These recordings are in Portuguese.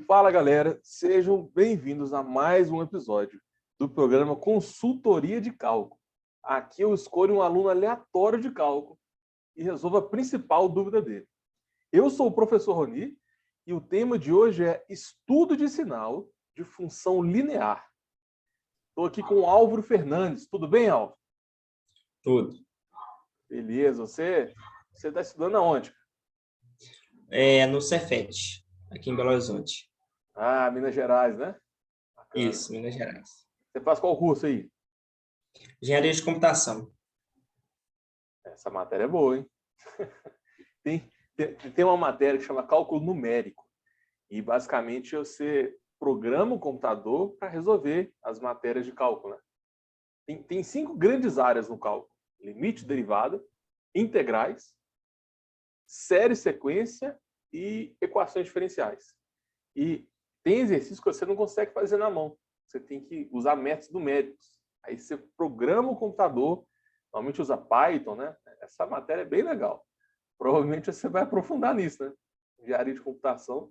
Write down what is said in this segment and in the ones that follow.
Fala, galera, sejam bem-vindos a mais um episódio do programa Consultoria de Cálculo. Aqui eu escolho um aluno aleatório de cálculo e resolvo a principal dúvida dele. Eu sou o professor Roni e o tema de hoje é estudo de sinal de função linear. Estou aqui com o Álvaro Fernandes. Tudo bem, Álvaro? Tudo. Beleza. Você está estudando aonde? No Cefet, aqui em Belo Horizonte. Ah, Minas Gerais, né? Bacana. Isso, Minas Gerais. Você faz qual curso aí? Engenharia de computação. Essa matéria é boa, hein? Tem uma matéria que chama cálculo numérico. E, basicamente, você programa o computador para resolver as matérias de cálculo. Né? Tem 5 grandes áreas no cálculo. Limite, derivada, integrais, série, sequência e equações diferenciais. E tem exercícios que você não consegue fazer na mão. Você tem que usar métodos numéricos. Aí você programa o computador, normalmente usa Python, né? Essa matéria é bem legal. Provavelmente você vai aprofundar nisso, né? Engenharia de computação.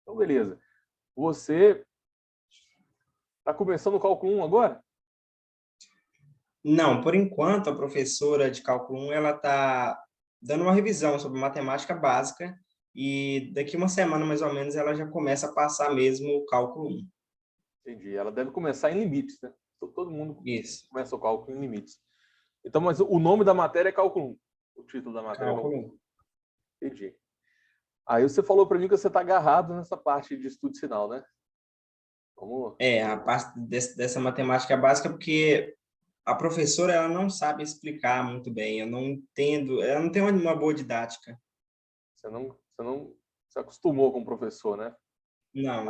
Então, beleza. Você está começando o cálculo 1 agora? Não, por enquanto, a professora de cálculo 1, ela está dando uma revisão sobre matemática básica e daqui uma semana, mais ou menos, ela já começa a passar mesmo o cálculo 1. Entendi. Ela deve começar em limites, né? Todo mundo Isso, começa o cálculo em limites. Então, mas o nome da matéria é cálculo 1. O título da matéria é cálculo cálculo 1. 1. Entendi. Aí você falou para mim que você está agarrado nessa parte de estudo de sinal, né? Vamos... A parte dessa matemática básica, porque a professora, ela não sabe explicar muito bem, eu não entendo, ela não tem uma boa didática. Você não se acostumou com o professor, né? Não.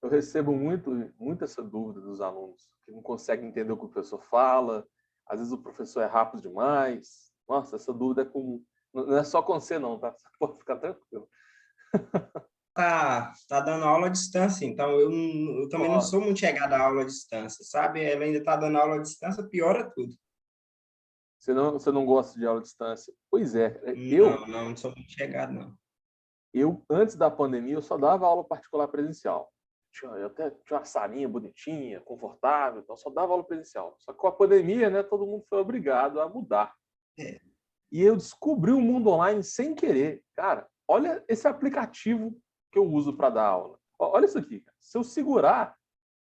Eu recebo muito essa dúvida dos alunos, que não conseguem entender o que o professor fala, às vezes o professor é rápido demais. Nossa, essa dúvida é comum. Não é só com você, não, tá? Você pode ficar tranquilo. Tá dando aula à distância, então eu também não Ó, sou muito chegada à aula à distância, sabe? Ela ainda está dando aula à distância, piora tudo. você não gosta de aula à distância? Pois é. Não sou muito chegado, não. Eu, antes da pandemia, eu só dava aula particular presencial. Eu até tinha uma salinha bonitinha, confortável, então só dava aula presencial. Só que com a pandemia, né, todo mundo foi obrigado a mudar. É, E eu descobri o mundo online sem querer. Cara, olha esse aplicativo que eu uso para dar aula. Olha isso aqui. Cara. Se eu segurar,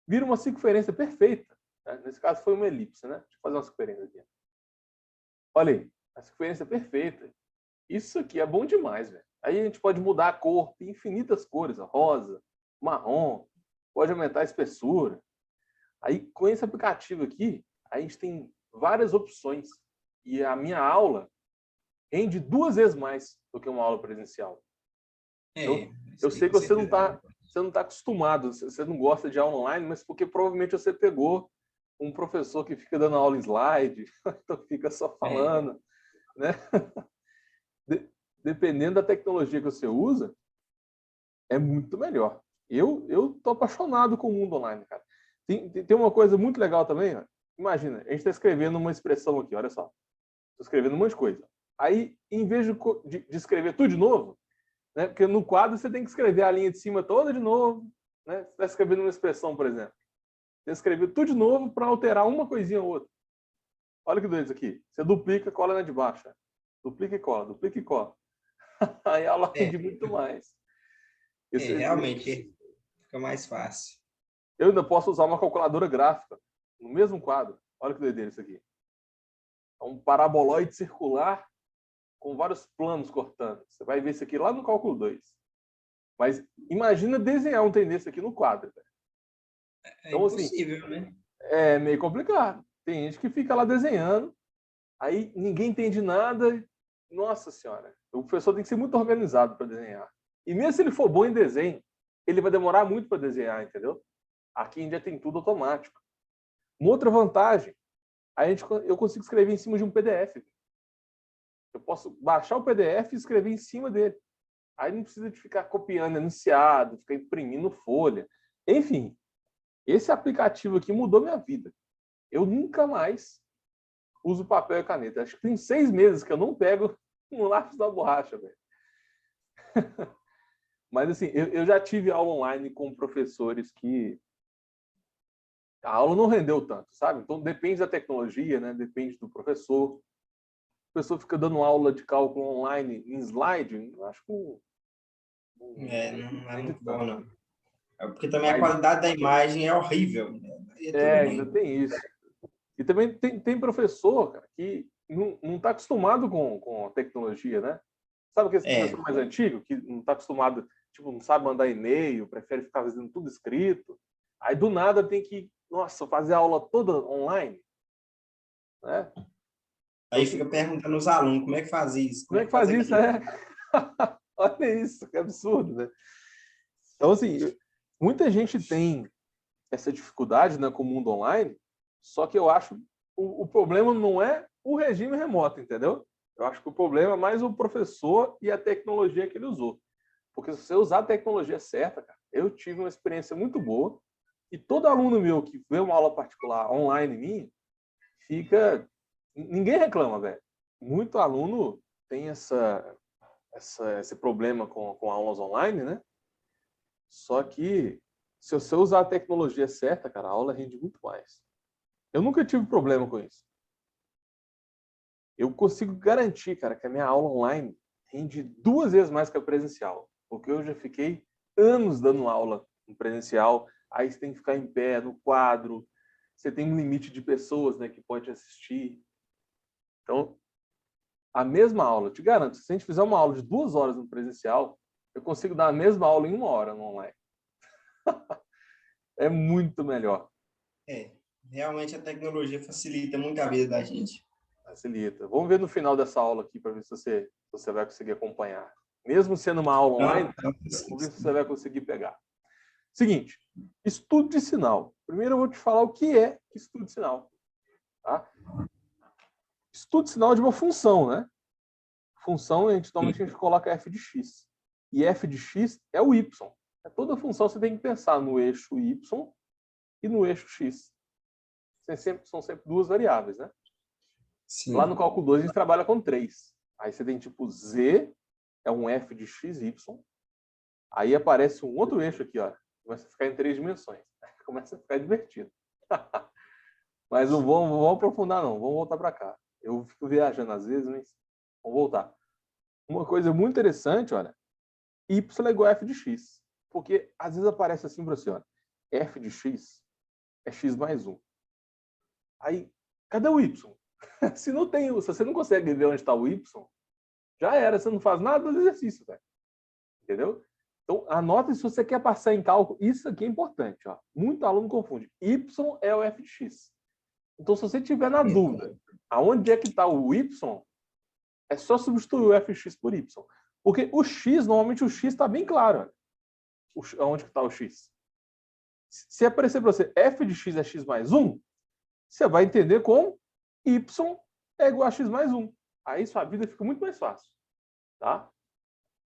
vira uma circunferência perfeita. Né? Nesse caso foi uma elipse, né? Deixa eu fazer uma circunferência aqui. Olha aí, a circunferência perfeita. Isso aqui é bom demais, velho. Aí a gente pode mudar a cor, tem infinitas cores, rosa, marrom, pode aumentar a espessura. Aí com esse aplicativo aqui, a gente tem várias opções. E a minha aula rende 2 vezes mais do que uma aula presencial. Eu isso aí sei que com certeza. você não tá acostumado, você não gosta de aula online, mas porque provavelmente você pegou um professor que fica dando aula em slide, então fica só É, falando, né? Dependendo da tecnologia que você usa, é muito melhor. Eu tô apaixonado com o mundo online, cara. Tem uma coisa muito legal também, ó. Imagina, a gente está escrevendo uma expressão aqui, olha só. Estou escrevendo um monte de coisa. Aí, em vez de escrever tudo de novo, né? Porque no quadro você tem que escrever a linha de cima toda de novo. Né? Você está escrevendo uma expressão, por exemplo. Você escreveu tudo de novo para alterar uma coisinha ou outra. Olha que doido isso aqui. Você duplica, cola na de baixo. Duplica e cola, duplica e cola. Aí a aula é, rende muito mais. Esse, realmente fica mais fácil. eu ainda posso usar uma calculadora gráfica no mesmo quadro. Olha que doideira isso aqui. É um paraboloide circular com vários planos cortando. Você vai ver isso aqui lá no cálculo 2. Mas imagina desenhar um trem desse aqui no quadro. É Então, assim, impossível, né? é meio complicado. Tem gente que fica lá desenhando, aí ninguém entende nada. Nossa Senhora, o professor tem que ser muito organizado para desenhar. E mesmo se ele for bom em desenho, ele vai demorar muito para desenhar, entendeu? Aqui ainda tem tudo automático. Uma outra vantagem, eu consigo escrever em cima de um PDF. Eu posso baixar o PDF e escrever em cima dele. Aí não precisa de ficar copiando enunciado, ficar imprimindo folha. Enfim, esse aplicativo aqui mudou minha vida. Eu nunca mais uso papel e caneta. Acho que tem 6 meses que eu não pego um lápis da borracha, velho. Mas, assim, eu já tive aula online com professores que a aula não rendeu tanto, sabe? Então, depende da tecnologia, né? Depende do professor. O professor fica dando aula de cálculo online em slide, eu acho que Não é rende muito bom, tanto. não. É porque também a Mas, qualidade da imagem é horrível, né? Aí é tudo ainda ruim. tem isso. E também tem professor, cara, que não está acostumado com a tecnologia, né? Sabe aquele É, professor mais antigo, que não está acostumado, tipo, não sabe mandar e-mail, prefere ficar fazendo tudo escrito. Aí, do nada, tem que, nossa, fazer a aula toda online, né? Então, aí assim, fica perguntando aos alunos como é que faz isso, como como é é que que faz faz isso? aquilo. É. Olha isso, que absurdo, né? Então, assim, muita gente tem essa dificuldade, né, com o mundo online, só que eu acho o problema não é o regime remoto, entendeu? Eu acho que o problema é mais o professor e a tecnologia que ele usou. Porque se você usar a tecnologia certa, cara, eu tive uma experiência muito boa e todo aluno meu que vê uma aula particular online minha, fica... Ninguém reclama, velho. Muito aluno tem esse problema com aulas online, né? Só que se você usar a tecnologia certa, cara, a aula rende muito mais. Eu nunca tive problema com isso. Eu consigo garantir, cara, que a minha aula online rende 2 vezes mais que a presencial. Porque eu já fiquei anos dando aula no presencial, aí você tem que ficar em pé, no quadro, você tem um limite de pessoas, né, que pode assistir. Então, a mesma aula, eu te garanto, se a gente fizer uma aula de 2 horas no presencial, eu consigo dar a mesma aula em 1 hora no online. É muito melhor. É, realmente a tecnologia facilita muito a vida da gente. Facilita. Vamos ver no final dessa aula aqui para ver se você vai conseguir acompanhar. Mesmo sendo uma aula online, Não, vamos ver se você vai conseguir pegar. Seguinte, estudo de sinal. Primeiro eu vou te falar o que é estudo de sinal. Tá? Estudo de sinal é de uma função, né? Função, normalmente a gente coloca f de x. E f de x é o y. Toda função você tem que pensar no eixo y e no eixo x. São sempre duas variáveis, né? Lá no sim. cálculo 2 a gente trabalha com 3. Aí você tem tipo z, é um f de x, y. Aí aparece um outro eixo aqui, ó. Começa a ficar em 3 dimensões. Começa a ficar divertido. Mas não vamos aprofundar, não. Vamos voltar para cá. Eu fico viajando às vezes, mas vamos voltar. Uma coisa muito interessante, olha, y é igual a f de x. Porque às vezes aparece assim para você, olha, f de x é x mais 1. Aí, cadê o y? Se você não consegue ver onde está o y, já era, você não faz nada do exercício, velho. Entendeu? Então, anota se você quer passar em cálculo. Isso aqui é importante, ó. Muito aluno confunde. Y é o f de x. Então, se você tiver na dúvida aonde é que está o y, é só substituir o f de x por y. Porque o x, normalmente o x está bem claro. Aonde que está o x. Se aparecer para você f de x é x mais 1, você vai entender como y é igual a x mais 1. Aí sua vida fica muito mais fácil. Tá?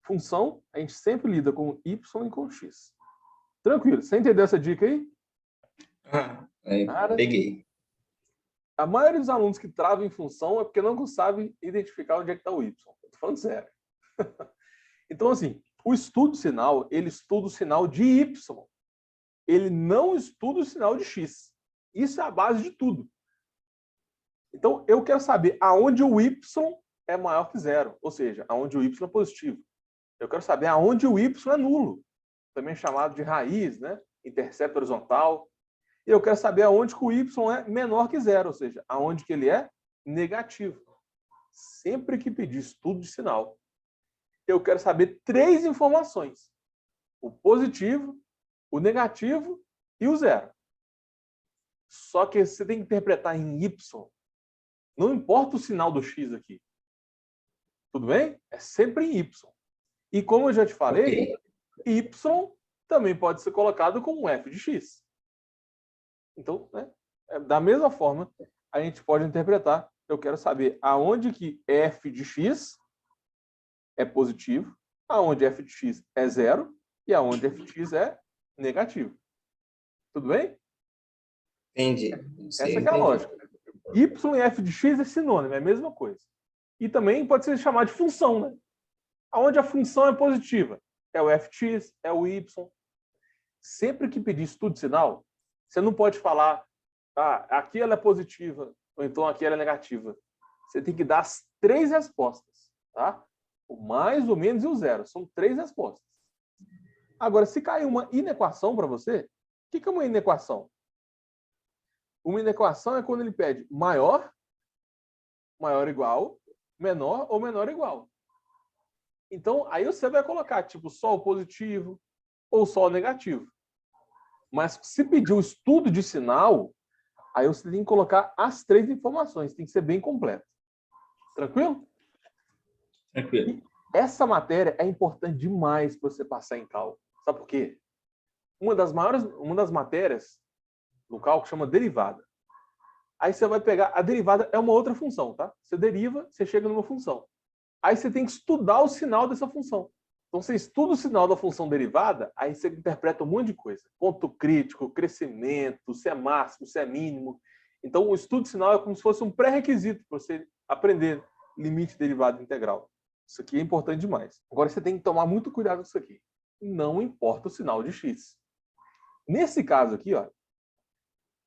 Função, a gente sempre lida com y e com x. Tranquilo. Você entendeu essa dica aí? Cara, Peguei. a maioria dos alunos que travam em função é porque não sabem identificar onde é que está o y. Estou falando sério. Então, assim, o estudo sinal, ele estuda o sinal de y. Ele não estuda o sinal de x. Isso é a base de tudo. Então, eu quero saber aonde o y é maior que zero, ou seja, aonde o y é positivo. Eu quero saber aonde o y é nulo, também chamado de raiz, né? Intercepto horizontal. E eu quero saber aonde que o y é menor que zero, ou seja, aonde que ele é negativo. Sempre que pedir estudo de sinal, eu quero saber 3 informações: o positivo, o negativo e o zero. Só que você tem que interpretar em y. Não importa o sinal do x aqui. Tudo bem? É sempre em y. E como eu já te falei, y também pode ser colocado como f de x. Então, né, da mesma forma, a gente pode interpretar. Eu quero saber aonde que f de x é positivo, aonde f de x é zero e aonde f de x é negativo. Tudo bem? Entendi. Essa que é a Entendi. lógica. Y e f de x é sinônimo, é a mesma coisa. E também pode ser chamado de função, né? Aonde a função é positiva. é o fx, é o y. Sempre que pedir estudo de sinal, você não pode falar, aqui ela é positiva, ou então aqui ela é negativa. Você tem que dar as 3 respostas, tá? O mais, o menos e o zero. São 3 respostas. Agora, se cair uma inequação para você, o que é uma inequação? Uma inequação é quando ele pede maior, maior ou igual, menor ou menor ou igual. Então, aí você vai colocar, tipo, só o positivo ou só o negativo. Mas se pedir um estudo de sinal, aí você tem que colocar as 3 informações, tem que ser bem completo. Tranquilo? Tranquilo. E essa matéria é importante demais para você passar em cálculo. Sabe por quê? Uma das matérias no cálculo chama derivada. Aí você vai pegar, a derivada é uma outra função, tá? Você deriva, você chega numa função. Aí você tem que estudar o sinal dessa função. Então, você estuda o sinal da função derivada, aí você interpreta um monte de coisa. Ponto crítico, crescimento, se é máximo, se é mínimo. Então, o estudo de sinal é como se fosse um pré-requisito para você aprender limite derivada integral. Isso aqui é importante demais. Agora, você tem que tomar muito cuidado com isso aqui. Não importa o sinal de x. Nesse caso aqui, ó,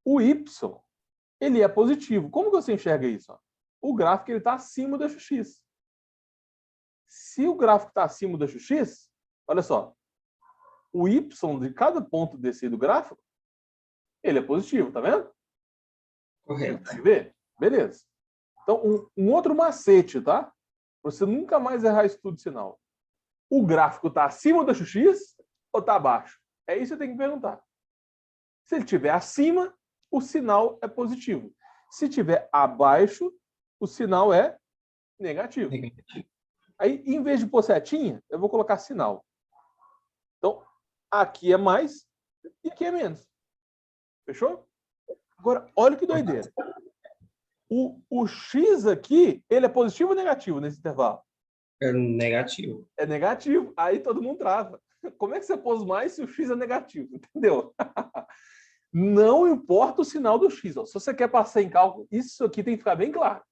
o y, ele é positivo. Como que você enxerga isso? Ó? O gráfico está acima do eixo x. Se o gráfico está acima do eixo x, olha só, o y de cada ponto desse do gráfico, ele é positivo, tá vendo? Correto. Consegue ver? Beleza. Então, um outro macete, tá? Você nunca mais errar estudo de sinal. O gráfico está acima do eixo x ou está abaixo? É isso que você tem que perguntar. Se ele estiver acima, o sinal é positivo. Se estiver abaixo, o sinal é negativo. Aí, em vez de pôr setinha, eu vou colocar sinal. Então, aqui é mais e aqui é menos. Fechou? Agora, olha que doideira. O x aqui, ele é positivo ou negativo nesse intervalo? É negativo. É negativo. Aí todo mundo trava. Como é que você pôs mais se o x é negativo? Entendeu? Não importa o sinal do x. Ó. Se você quer passar em cálculo, isso aqui tem que ficar bem claro.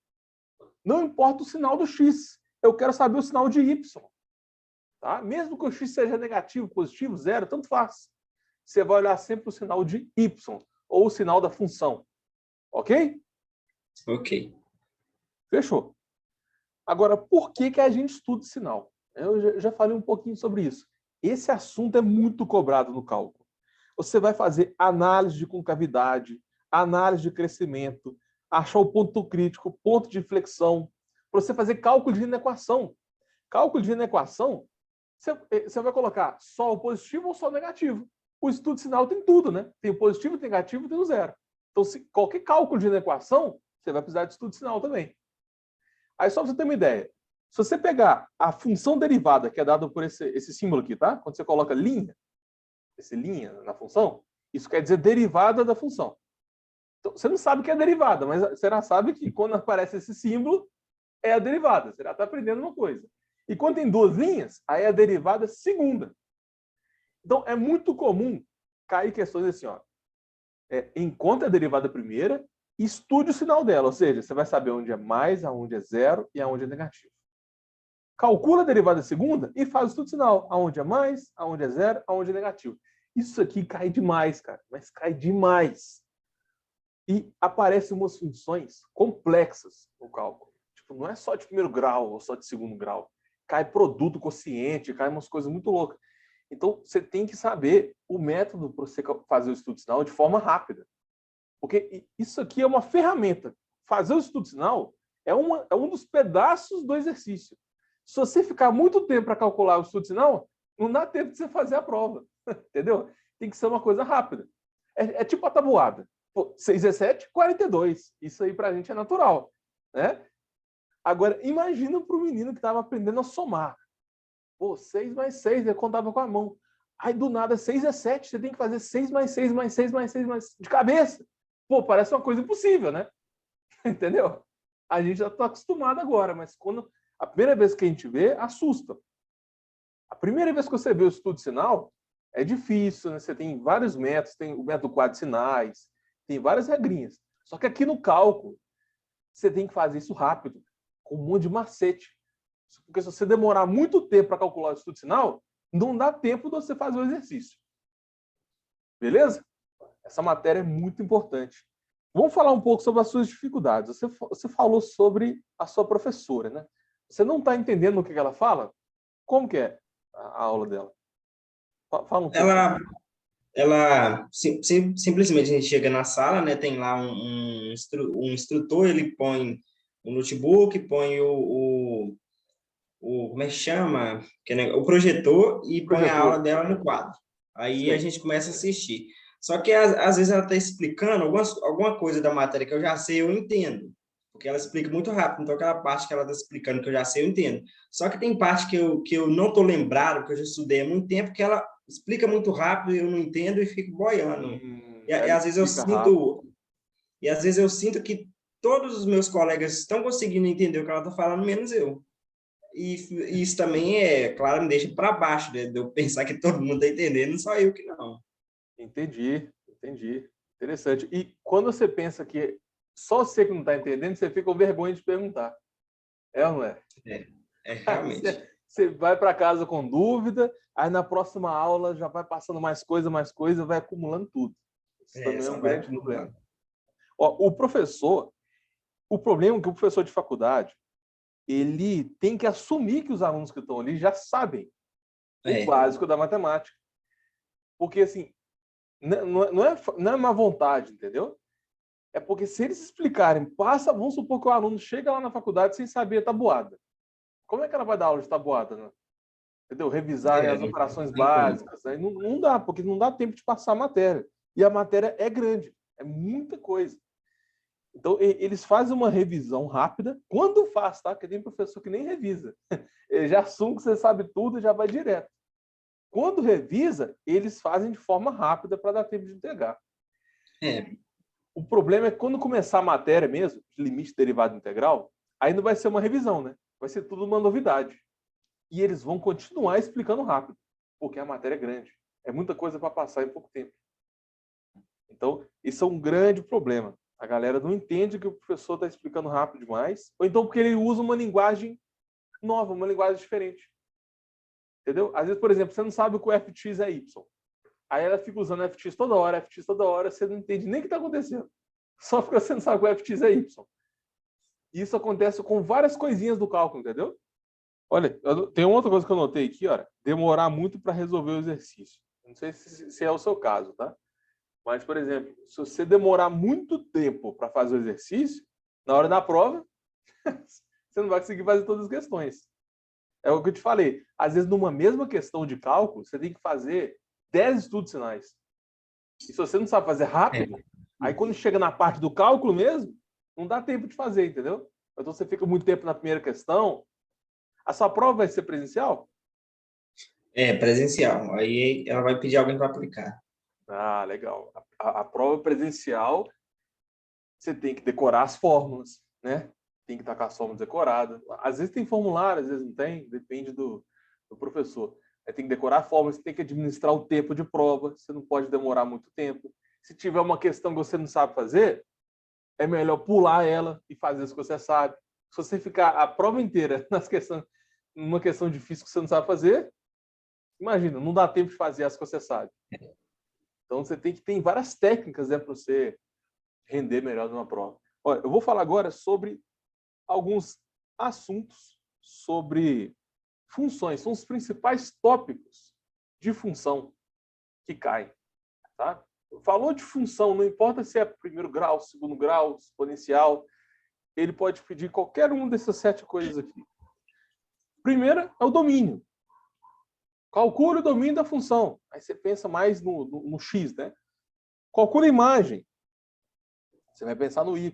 Não importa o sinal do x. Eu quero saber o sinal de y. Tá? Mesmo que o x seja negativo, positivo, zero, tanto faz. Você vai olhar sempre o sinal de y, ou o sinal da função. Ok? Ok. Fechou. Agora, por que a gente estuda sinal? Eu já falei um pouquinho sobre isso. Esse assunto é muito cobrado no cálculo. Você vai fazer análise de concavidade, análise de crescimento, achar o ponto crítico, ponto de inflexão, para você fazer cálculo de inequação. Cálculo de inequação, você vai colocar só o positivo ou só o negativo. O estudo de sinal tem tudo, né? Tem o positivo, tem o negativo, tem o zero. Então, qualquer cálculo de inequação, você vai precisar de estudo de sinal também. Aí, só para você ter uma ideia, se você pegar a função derivada, que é dada por esse símbolo aqui, tá? Quando você coloca linha, esse linha na função, isso quer dizer derivada da função. Então, você não sabe o que é derivada, mas você já sabe que quando aparece esse símbolo, é a derivada. Você já está aprendendo uma coisa. E quando tem 2 linhas, aí é a derivada segunda. Então, é muito comum cair questões assim, ó. Encontre a derivada primeira e estude o sinal dela. Ou seja, você vai saber onde é mais, aonde é zero e aonde é negativo. Calcula a derivada segunda e faz o estudo sinal. Aonde é mais, aonde é zero, aonde é negativo. Isso aqui cai demais, cara. Mas cai demais. E aparecem umas funções complexas no cálculo. Tipo, não é só de primeiro grau ou só de segundo grau. Cai produto quociente, cai umas coisas muito loucas. Então, você tem que saber o método para você fazer o estudo sinal de forma rápida. Porque isso aqui é uma ferramenta. Fazer o estudo sinal é um dos pedaços do exercício. Se você ficar muito tempo para calcular o estudo sinal, não dá tempo de você fazer a prova. Entendeu? Tem que ser uma coisa rápida. É tipo a tabuada. 6 é 7, 42. Isso aí para a gente é natural. Né? Agora, imagina para o menino que estava aprendendo a somar. 6 mais 6, eu contava com a mão. Aí, do nada, 6 é 7, você tem que fazer 6 mais 6 mais 6 mais 6 mais... de cabeça. Parece uma coisa impossível, né? Entendeu? A gente já está acostumado agora, mas quando a primeira vez que a gente vê, assusta. A primeira vez que você vê o estudo sinal, é difícil, né? Você tem vários métodos, tem o método quadro de sinais, tem várias regrinhas. Só que aqui no cálculo, você tem que fazer isso rápido, com um monte de macete. Porque se você demorar muito tempo para calcular o estudo sinal, não dá tempo de você fazer o exercício. Beleza? Essa matéria é muito importante. Vamos falar um pouco sobre as suas dificuldades. Você falou sobre a sua professora, né? Você não está entendendo o que ela fala? Como que é a aula dela? Fala um pouco. Simplesmente a gente chega na sala, né? Tem lá um instrutor, ele põe o notebook, põe como é que chama? O projetor e põe a aula dela no quadro. Aí a gente começa a assistir. Só que às vezes ela está explicando alguma coisa da matéria que eu já sei, eu entendo. Porque ela explica muito rápido. Então, aquela parte que ela está explicando que eu já sei, eu entendo. Só que tem parte que eu não estou lembrado, que eu já estudei há muito tempo, que ela explica muito rápido, eu não entendo e fico boiando. E Ela às vezes eu explica rápido. sinto, e às vezes eu sinto que todos os meus colegas estão conseguindo entender o que ela está falando, menos eu. E isso também, claro, me deixa para baixo, né? De eu pensar que todo mundo está entendendo, só eu que não. Entendi. Interessante. E quando você pensa que só você que não está entendendo, você fica com vergonha de perguntar. É ou não é? Realmente. Você vai para casa com dúvida, aí na próxima aula já vai passando mais coisa, vai acumulando tudo. Isso também é um grande problema. Ó, o problema é que o professor de faculdade, ele tem que assumir que os alunos que estão ali já sabem o básico da matemática. Porque, assim, não é má vontade, entendeu? É porque se eles explicarem, vamos supor que o aluno chega lá na faculdade sem saber a tabuada. Como é que ela vai dar aula de tabuada, né? Entendeu? Revisar as operações básicas. Né? Não dá, porque não dá tempo de passar a matéria. E a matéria é grande, é muita coisa. Então, eles fazem uma revisão rápida, quando faz, tá? Porque tem professor que nem revisa. Ele já assume que você sabe tudo e já vai direto. Quando revisa, eles fazem de forma rápida para dar tempo de entregar. O problema é que quando começar a matéria mesmo, limite derivado integral, aí não vai ser uma revisão, né? Vai ser tudo uma novidade. E eles vão continuar explicando rápido, porque a matéria é grande. É muita coisa para passar em pouco tempo. Então, isso é um grande problema. A galera não entende que o professor está explicando rápido demais, ou então porque ele usa uma linguagem nova, uma linguagem diferente. Entendeu? Às vezes, por exemplo, você não sabe que o fx é y. Aí ela fica usando fx toda hora, você não entende nem o que está acontecendo. Só porque você não sabe que o fx é y. Isso acontece com várias coisinhas do cálculo, entendeu? Olha, tem uma outra coisa que eu notei aqui, olha, demorar muito para resolver o exercício. Não sei se é o seu caso, tá? Mas, por exemplo, se você demorar muito tempo para fazer o exercício, na hora da prova, você não vai conseguir fazer todas as questões. É o que eu te falei. Às vezes, numa mesma questão de cálculo, você tem que fazer 10 estudos sinais. E se você não sabe fazer rápido, aí quando chega na parte do cálculo mesmo, não dá tempo de fazer, entendeu? Então você fica muito tempo na primeira questão. A sua prova vai ser presencial? Presencial. Aí ela vai pedir alguém para aplicar. Ah, legal. A prova presencial, você tem que decorar as fórmulas, né? Tem que estar com as fórmulas decoradas. Às vezes tem formulário, às vezes não tem, depende do professor. Aí tem que decorar a fórmula, você tem que administrar o tempo de prova, você não pode demorar muito tempo. Se tiver uma questão que você não sabe fazer, é melhor pular ela e fazer isso que você sabe. Se você ficar a prova inteira numa questão difícil que você não sabe fazer, imagina, não dá tempo de fazer as que você sabe. Então, você tem várias técnicas, né, para você render melhor numa prova. Olha, eu vou falar agora sobre alguns assuntos sobre funções. São os principais tópicos de função que caem. Tá? Falou de função, não importa se é primeiro grau, segundo grau, exponencial, ele pode pedir qualquer uma dessas 7 coisas aqui. Primeira é o domínio. Calcule o domínio da função. Aí você pensa mais no x, né? Calcule a imagem. Você vai pensar no y.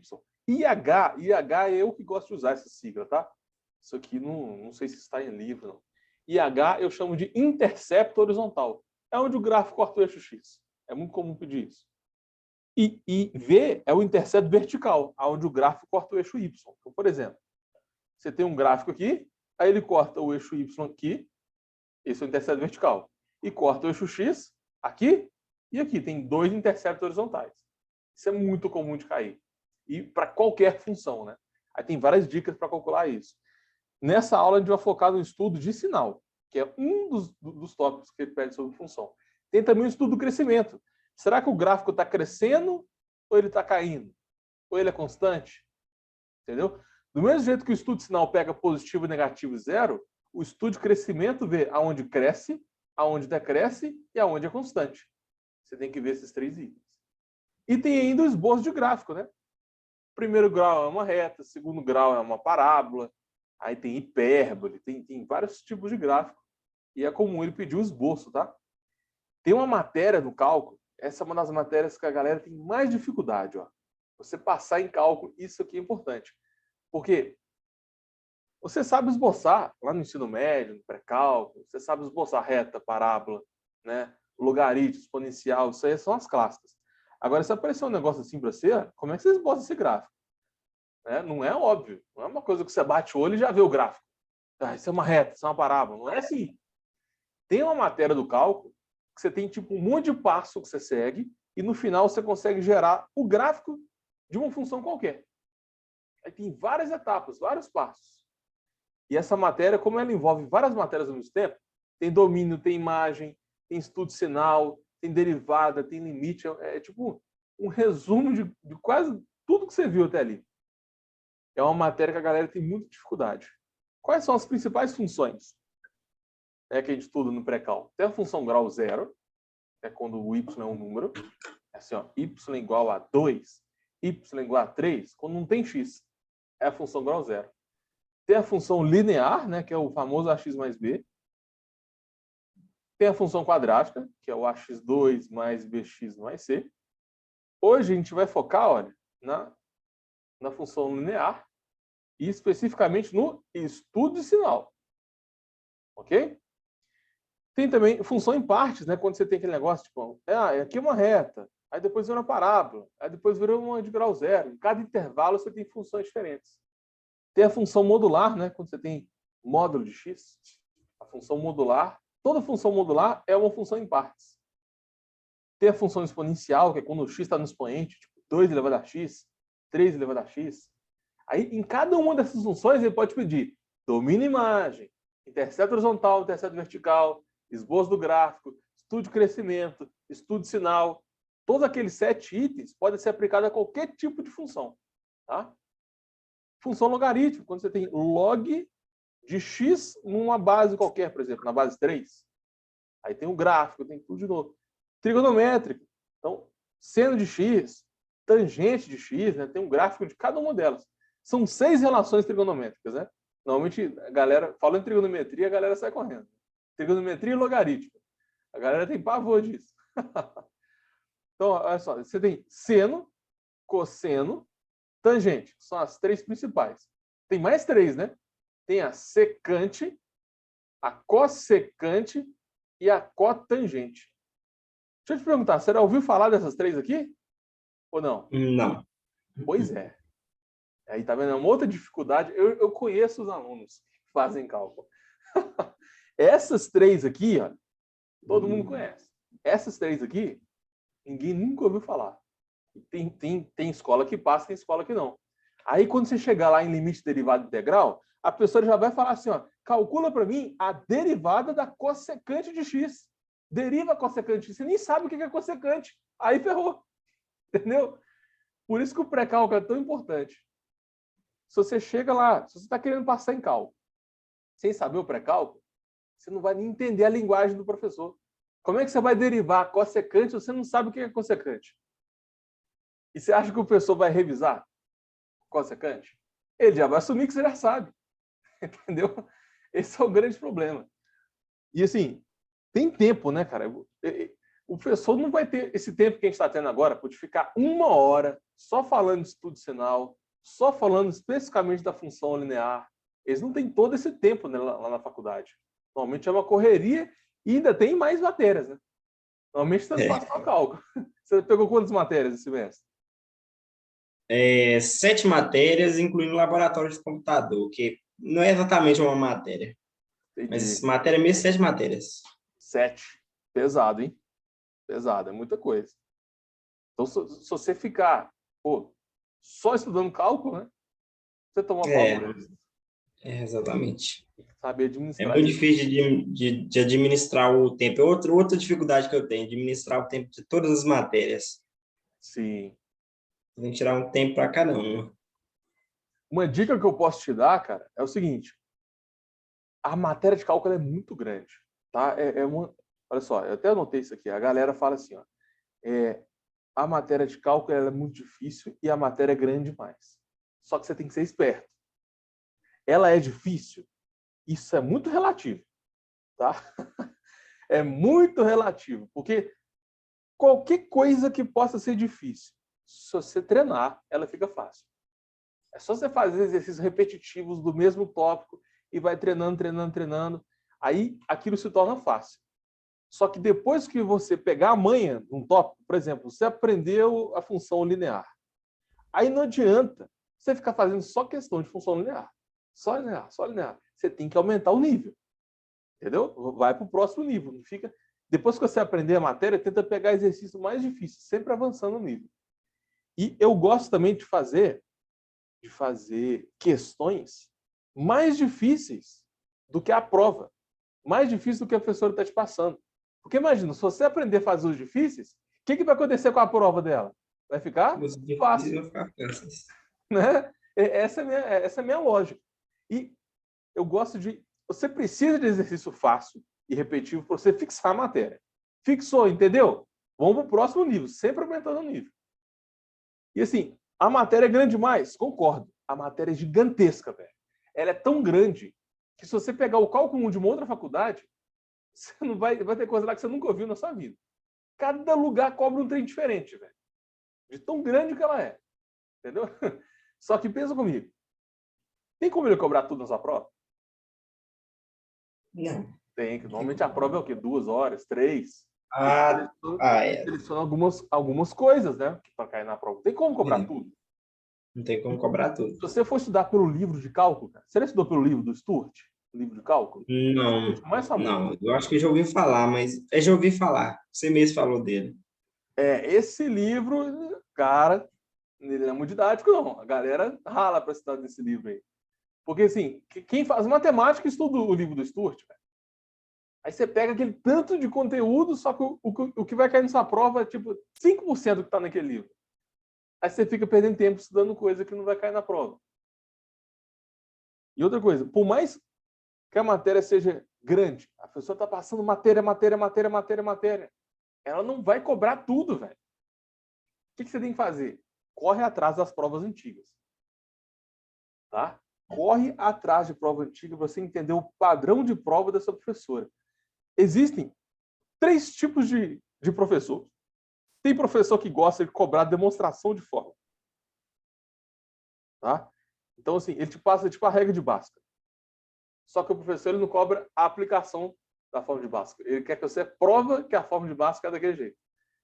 IH é eu que gosto de usar essa sigla, tá? Isso aqui não sei se está em livro, não. IH eu chamo de intercepto horizontal. É onde o gráfico corta o eixo x. É muito comum pedir isso. E V é o intercepto vertical, onde o gráfico corta o eixo y. Então, por exemplo, você tem um gráfico aqui, aí ele corta o eixo y aqui, esse é o intercepto vertical, e corta o eixo x aqui e aqui. Tem 2 interceptos horizontais. Isso é muito comum de cair. E para qualquer função, né? Aí tem várias dicas para calcular isso. Nessa aula, a gente vai focar no estudo de sinal. que é um dos tópicos que ele pede sobre função. Tem também o estudo do crescimento. Será que o gráfico está crescendo ou ele está caindo? Ou ele é constante? Entendeu? Do mesmo jeito que o estudo de sinal pega positivo, negativo e zero, o estudo de crescimento vê aonde cresce, aonde decresce e aonde é constante. Você tem que ver esses 3 itens. E tem ainda o esboço de gráfico, né? Primeiro grau é uma reta, segundo grau é uma parábola, aí tem hipérbole, tem vários tipos de gráfico. E é comum ele pedir o esboço, tá? Tem uma matéria no cálculo, essa é uma das matérias que a galera tem mais dificuldade, ó. Você passar em cálculo, isso aqui é importante. Porque você sabe esboçar, lá no ensino médio, no pré-cálculo, você sabe esboçar reta, parábola, né? Logaritmo, exponencial, isso aí são as clássicas. Agora, se aparecer um negócio assim para você, como é que você esboça esse gráfico? Não é óbvio, não é uma coisa que você bate o olho e já vê o gráfico. Isso é uma reta, isso é uma parábola, não é assim. Tem uma matéria do cálculo que você tem tipo um monte de passo que você segue e no final você consegue gerar o gráfico de uma função qualquer. Aí tem várias etapas, vários passos. E essa matéria, como ela envolve várias matérias ao mesmo tempo, tem domínio, tem imagem, tem estudo sinal, tem derivada, tem limite. É tipo um resumo de quase tudo que você viu até ali. É uma matéria que a galera tem muita dificuldade. Quais são as principais funções que a gente estuda no pré-cal? Tem a função grau zero, que é quando o y é um número. É assim, ó, y igual a 2, y igual a 3, quando não tem x. É a função grau zero. Tem a função linear, né, que é o famoso ax mais b. Tem a função quadrática, que é o ax2 mais bx mais c. Hoje a gente vai focar, olha, na função linear e especificamente no estudo de sinal. Ok? Tem também função em partes, né, quando você tem aquele negócio, tipo, aqui é uma reta, aí depois vira uma parábola, aí depois vira uma de grau zero. Em cada intervalo você tem funções diferentes. Tem a função modular, né, quando você tem módulo de x. A função modular, toda função modular é uma função em partes. Tem a função exponencial, que é quando o x está no expoente, tipo 2 elevado a x, 3 elevado a x. Aí, em cada uma dessas funções, ele pode pedir domínio imagem, intercepto horizontal, intercepto vertical, esboço do gráfico, estudo de crescimento, estudo de sinal. Todos aqueles 7 itens podem ser aplicados a qualquer tipo de função. Tá? Função logarítmica, quando você tem log de x numa base qualquer, por exemplo, na base 3. Aí tem o gráfico, tem tudo de novo. Trigonométrica. Então, seno de x, tangente de x, né? Tem um gráfico de cada uma delas. São 6 relações trigonométricas, né? Normalmente, a galera, falando em trigonometria, a galera sai correndo. Trigonometria e logarítmica. A galera tem pavor disso. Então, olha só, você tem seno, cosseno, tangente. São as 3 principais. Tem mais 3, né? Tem a secante, a cossecante e a cotangente. Deixa eu te perguntar, você já ouviu falar dessas 3 aqui? Ou não? Não. Pois é. Aí tá vendo? É uma outra dificuldade. Eu conheço os alunos que fazem cálculo. Essas 3 aqui, ó, todo mundo conhece. Essas 3 aqui, ninguém nunca ouviu falar. Tem escola que passa, tem escola que não. Aí, quando você chegar lá em limite derivada integral, a pessoa já vai falar assim, ó, calcula para mim a derivada da cossecante de x. Deriva a cossecante de x. Você nem sabe o que é cossecante. Aí ferrou. Entendeu? Por isso que o pré-cálculo é tão importante. Se você chega lá, se você está querendo passar em cálculo, sem saber o pré-cálculo, você não vai nem entender a linguagem do professor. Como é que você vai derivar a cossecante se você não sabe o que é cossecante? E você acha que o professor vai revisar cossecante? Ele já vai assumir que você já sabe. Entendeu? Esse é o grande problema. E assim, tem tempo, né, cara? O professor não vai ter esse tempo que a gente está tendo agora, por ficar 1 hora só falando de estudo sinal, só falando especificamente da função linear. Eles não têm todo esse tempo, né, lá na faculdade. Normalmente é uma correria e ainda tem mais matérias, né? Normalmente você faz só cálculo. Você pegou quantas matérias esse semestre? 7 matérias, incluindo laboratório de computador, que não é exatamente uma matéria. Entendi. Mas matéria mesmo, 7 matérias. 7. Pesado, hein? Pesado, é muita coisa. Então, se você ficar só estudando cálculo, né? Você toma pau mesmo. Exatamente. Saber É administrar muito isso. difícil de administrar o tempo. Outra dificuldade que eu tenho, administrar o tempo de todas as matérias. Sim. Tem que tirar um tempo para cada uma. Uma dica que eu posso te dar, cara, é o seguinte: a matéria de cálculo é muito grande, tá? Olha só, eu até anotei isso aqui. A galera fala assim, ó, a matéria de cálculo é muito difícil e a matéria é grande demais. Só que você tem que ser esperto. Ela é difícil? Isso é muito relativo, tá? É muito relativo, porque qualquer coisa que possa ser difícil, se você treinar, ela fica fácil. É só você fazer exercícios repetitivos do mesmo tópico e vai treinando, treinando, treinando. Aí aquilo se torna fácil. Só que depois que você pegar a manha num tópico, por exemplo, você aprendeu a função linear. Aí não adianta você ficar fazendo só questão de função linear. Só linear, só linear. Você tem que aumentar o nível. Entendeu? Vai para o próximo nível. Não fica... Depois que você aprender a matéria, tenta pegar exercício mais difícil, sempre avançando o nível. E eu gosto também de fazer questões mais difíceis do que a prova, mais difícil do que a professora está te passando. Porque imagina, se você aprender a fazer os difíceis, o que vai acontecer com a prova dela? Vai ficar Os difíceis fácil, vão ficar fáceis. né? Essa é a minha lógica. E eu gosto de... Você precisa de exercício fácil e repetitivo para você fixar a matéria. Fixou, entendeu? Vamos para o próximo nível, sempre aumentando o nível. E assim, a matéria é grande demais? Concordo. A matéria é gigantesca, velho. Ela é tão grande que se você pegar o cálculo 1 de uma outra faculdade, você não vai ter coisa lá que você nunca ouviu na sua vida. Cada lugar cobra um trem diferente, velho. De tão grande que ela é. Entendeu? Só que pensa comigo. Tem como ele cobrar tudo na sua prova? Não. Tem. Normalmente a prova é o quê? 2 horas, 3. Ah, é. Seleciona algumas coisas, né? Para cair na prova. Tem como cobrar É. tudo? Não tem como cobrar tudo. Se você for estudar pelo livro de cálculo, cara, você já estudou pelo livro do Sturt? Livro de cálculo? Não, O mais famoso. não. Eu acho que eu já ouvi falar, mas eu já ouvi falar. Você mesmo falou dele. Esse livro, cara, ele não é muito didático, não. A galera rala para estudar desse livro aí. Porque, assim, quem faz matemática estuda o livro do Sturt, velho. Aí você pega aquele tanto de conteúdo, só que o que vai cair nessa prova é, tipo, 5% do que está naquele livro. Aí você fica perdendo tempo estudando coisa que não vai cair na prova. E outra coisa, por mais que a matéria seja grande, a pessoa está passando matéria, ela não vai cobrar tudo, velho. O que você tem que fazer? Corre atrás das provas antigas. Tá? Corre atrás de prova antiga para você entender o padrão de prova da sua professora. Existem 3 tipos de professor. Tem professor que gosta de cobrar demonstração de fórmula. Tá? Então, assim, ele te passa tipo a regra de Bhaskara. Só que o professor ele não cobra a aplicação da fórmula de Bhaskara. Ele quer que você prova que a fórmula de Bhaskara é daquele jeito.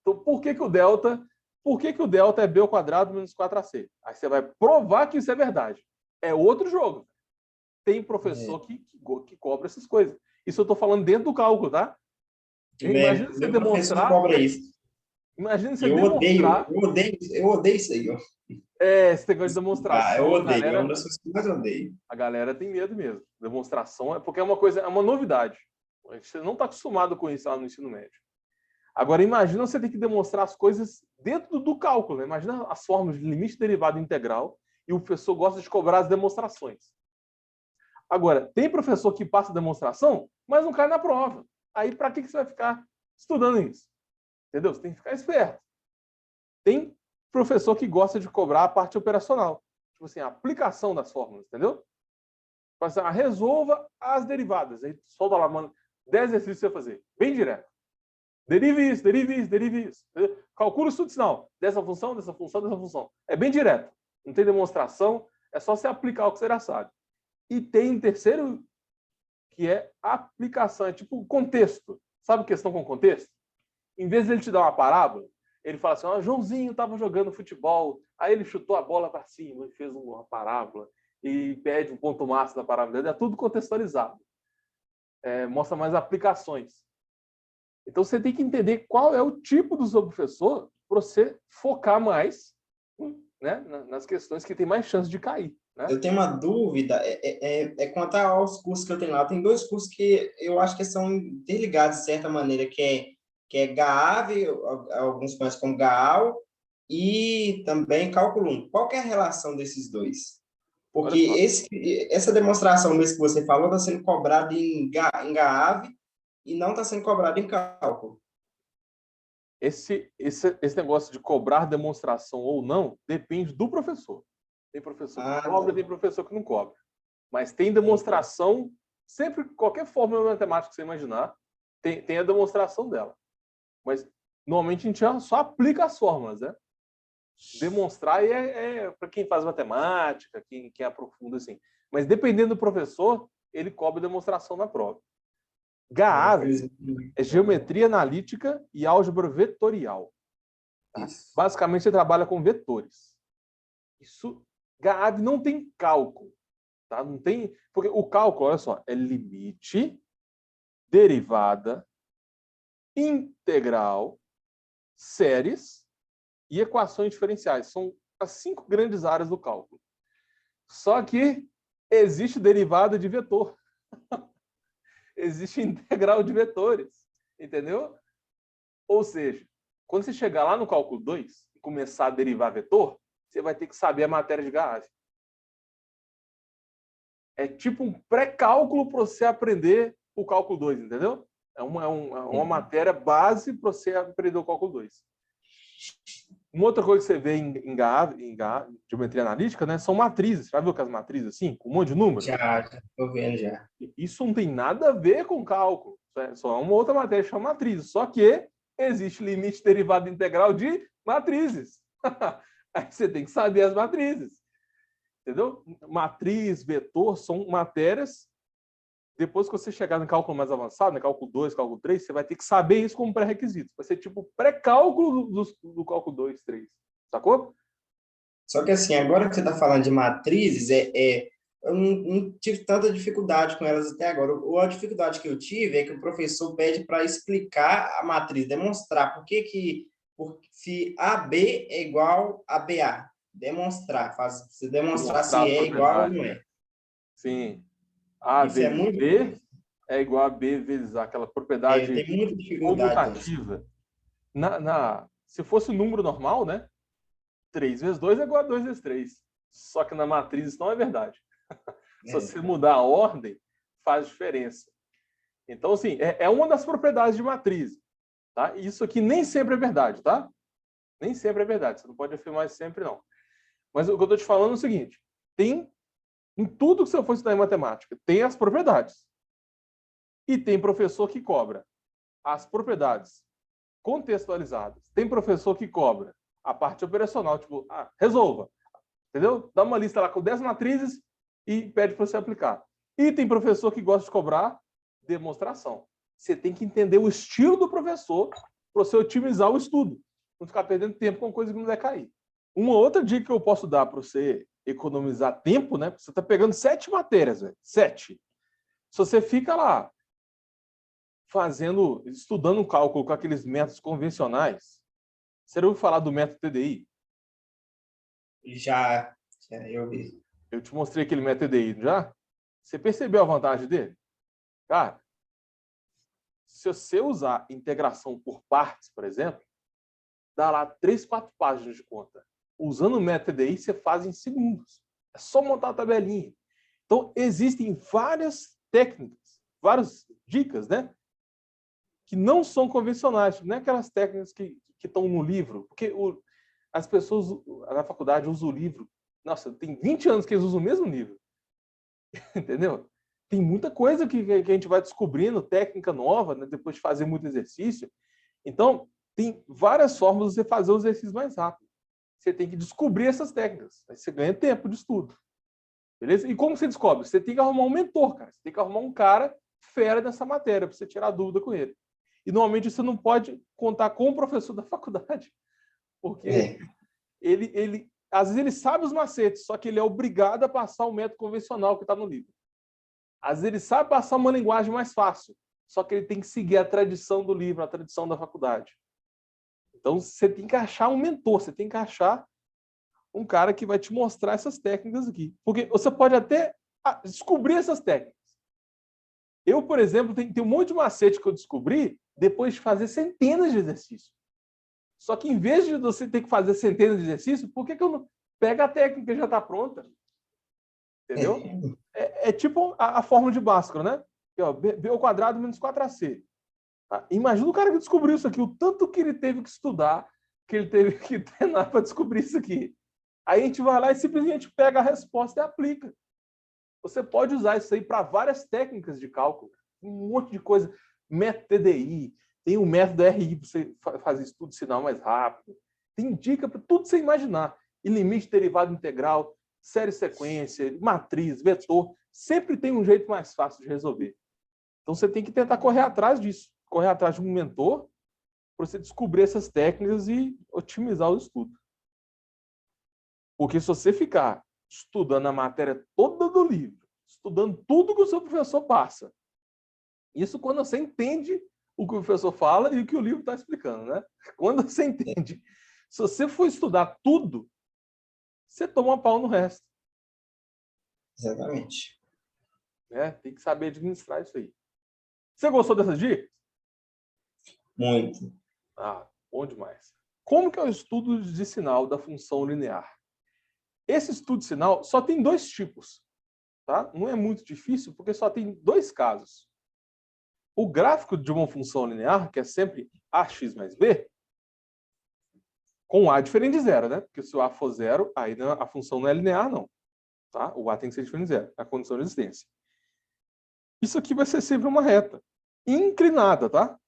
Então, por que o delta é b ao quadrado menos 4ac? Aí você vai provar que isso é verdade. É outro jogo. Tem professor que cobra essas coisas. Isso eu estou falando dentro do cálculo, tá? Imagina você Meu professor demonstrar. cobra isso. Imagina você Eu odeio, demonstrar. eu odeio isso aí, ó. Esse negócio de Ah, eu demonstração, odeio. É uma das coisas que eu mais odeio. a galera tem medo mesmo. Demonstração é porque é uma novidade. A gente não está acostumado com isso lá no ensino médio. Agora, imagina você ter que demonstrar as coisas dentro do cálculo. Né? Imagina as formas de limite derivado integral e o professor gosta de cobrar as demonstrações. Agora, tem professor que passa a demonstração, mas não cai na prova. Aí, para que você vai ficar estudando isso? Entendeu? Você tem que ficar esperto. Tem professor que gosta de cobrar a parte operacional. Tipo assim, a aplicação das fórmulas, entendeu? Assim, resolva as derivadas. Aí solta lá, mano, 10 exercícios você vai fazer. Bem direto. Derive isso, derive isso, derive isso. Calcula o estudo sinal. Dessa função, dessa função, dessa função. É bem direto. Não tem demonstração. É só você aplicar o que você já sabe. E tem um terceiro, que é aplicação. É tipo contexto. Sabe questão com contexto? Em vez de ele te dar uma parábola, ele fala assim, Joãozinho estava jogando futebol, aí ele chutou a bola para cima e fez uma parábola e pede um ponto máximo da parábola dele. É tudo contextualizado. Mostra mais aplicações. Então, você tem que entender qual é o tipo do seu professor para você focar mais, né, nas questões que tem mais chance de cair. né? Eu tenho uma dúvida, quanto aos cursos que eu tenho lá. Tem dois cursos que eu acho que são interligados de certa maneira, que é GAAV, alguns conhecem como GAAL, e também Cálculo 1. Qual que é a relação desses dois? Porque Olha só, essa demonstração mesmo que você falou está sendo cobrada em GAAV e não está sendo cobrada em cálculo. esse negócio de cobrar demonstração ou não depende do professor. Tem professor que Ah, cobra, tá. tem professor que não cobra. Mas tem demonstração, sempre, qualquer fórmula matemática que você imaginar, tem a demonstração dela. Mas, normalmente, a gente só aplica as fórmulas, né? Demonstrar é para quem faz matemática, quem aprofunda, assim. Mas, dependendo do professor, ele cobra demonstração na prova. GAAV Infelizmente. é geometria analítica e álgebra vetorial. Tá? Isso. Basicamente, você trabalha com vetores. GAAV não tem cálculo. Tá? Não tem, porque o cálculo, olha só, é limite, derivada, integral, séries e equações diferenciais. São as 5 grandes áreas do cálculo. Só que existe derivada de vetor. Existe integral de vetores. Entendeu? Ou seja, quando você chegar lá no cálculo 2 e começar a derivar vetor, você vai ter que saber a matéria de GAAV. É tipo um pré-cálculo para você aprender o cálculo 2, entendeu? É uma matéria base para você aprender o cálculo 2. Uma outra coisa que você vê em geometria analítica, né, são matrizes. Já viu que as matrizes assim, com um monte de número? Já estou vendo já. Isso não tem nada a ver com cálculo. Só uma outra matéria que chama matrizes. Só que existe limite derivada integral de matrizes. Aí você tem que saber as matrizes. Entendeu? Matriz, vetor, são matérias. Depois que você chegar no cálculo mais avançado, no cálculo 2, cálculo 3, você vai ter que saber isso como pré-requisito. Vai ser tipo pré-cálculo do cálculo 2, 3. Sacou? Só que assim, agora que você está falando de matrizes, eu não tive tanta dificuldade com elas até agora. A dificuldade que eu tive é que o professor pede para explicar a matriz, demonstrar porque se AB é igual a BA. Demonstrar, se demonstrar Demonstrar se as é igual ou propriedades. não é. Sim. A Isso é vezes muito B difícil. é igual a B vezes A, aquela propriedade Tem muita dificuldade nisso. comutativa. Se fosse um número normal, né? 3 vezes 2 é igual a 2 vezes 3. Só que na matriz isso não é verdade. Se você mudar a ordem, faz diferença. Então, assim, é uma das propriedades de matriz. Tá? E isso aqui nem sempre é verdade, tá? Nem sempre é verdade. Você não pode afirmar isso sempre, não. Mas o que eu estou te falando é o seguinte: tem em tudo que você for estudar em matemática, tem as propriedades. E tem professor que cobra as propriedades contextualizadas. Tem professor que cobra a parte operacional, tipo, resolva. Entendeu? Dá uma lista lá com 10 matrizes e pede para você aplicar. E tem professor que gosta de cobrar demonstração. Você tem que entender o estilo do professor para você otimizar o estudo. Não ficar perdendo tempo com coisa que não vai cair. Uma outra dica que eu posso dar para você economizar tempo, né? Você está pegando 7 matérias, velho. 7. Se você fica lá estudando cálculo com aqueles métodos convencionais, você ouviu falar do método TDI? Já eu vi. Eu te mostrei aquele método TDI, já? Você percebeu a vantagem dele? Cara, se você usar integração por partes, por exemplo, dá lá 3, 4 páginas de conta. Usando o método TDI, você faz em segundos. É só montar a tabelinha. Então, existem várias técnicas, várias dicas, né? Que não são convencionais, não é aquelas técnicas que estão no livro, porque as pessoas na faculdade usam o livro. Nossa, tem 20 anos que eles usam o mesmo livro. Entendeu? Tem muita coisa que a gente vai descobrindo, técnica nova, né, depois de fazer muito exercício. Então, tem várias formas de você fazer o exercício mais rápido. Você tem que descobrir essas técnicas. Aí você ganha tempo de estudo. Beleza? E como você descobre? Você tem que arrumar um mentor, cara. Você tem que arrumar um cara fera nessa matéria para você tirar dúvida com ele. E normalmente você não pode contar com o professor da faculdade, porque ele às vezes ele sabe os macetes, só que ele é obrigado a passar o método convencional que está no livro. Às vezes ele sabe passar uma linguagem mais fácil, só que ele tem que seguir a tradição do livro, a tradição da faculdade. Então você tem que achar um mentor, você tem que achar um cara que vai te mostrar essas técnicas aqui. Porque você pode até descobrir essas técnicas. Eu, por exemplo, tem um monte de macete que eu descobri depois de fazer centenas de exercícios. Só que em vez de você ter que fazer centenas de exercícios, por que eu não pego a técnica que já está pronta? Entendeu? É tipo a fórmula de Bhaskara, né? Aqui, ó, B ao quadrado menos 4AC. Tá? Imagina o cara que descobriu isso aqui, o tanto que ele teve que estudar, que ele teve que treinar para descobrir isso aqui. Aí a gente vai lá e simplesmente pega a resposta e aplica. Você pode usar isso aí para várias técnicas de cálculo, um monte de coisa. Método TDI, tem o método RI para você fazer estudo de sinal mais rápido. Tem dica para tudo que você imaginar. E limite derivado integral, série sequência, matriz, vetor. Sempre tem um jeito mais fácil de resolver. Então você tem que tentar correr atrás disso. Correr atrás de um mentor para você descobrir essas técnicas e otimizar o estudo. Porque se você ficar estudando a matéria toda do livro, estudando tudo que o seu professor passa, isso quando você entende o que o professor fala e o que o livro está explicando, né? Quando você entende. Se você for estudar tudo, você toma pau no resto. Exatamente. Tem que saber administrar isso aí. Você gostou dessas dicas? Muito. Bom demais. Como que é o estudo de sinal da função linear? Esse estudo de sinal só tem 2 tipos. Tá? Não é muito difícil, porque só tem 2 casos. O gráfico de uma função linear, que é sempre ax mais b, com a diferente de zero, né? Porque se o a for zero, aí a função não é linear, não. Tá? O a tem que ser diferente de zero, a condição de existência. Isso aqui vai ser sempre uma reta inclinada, tá?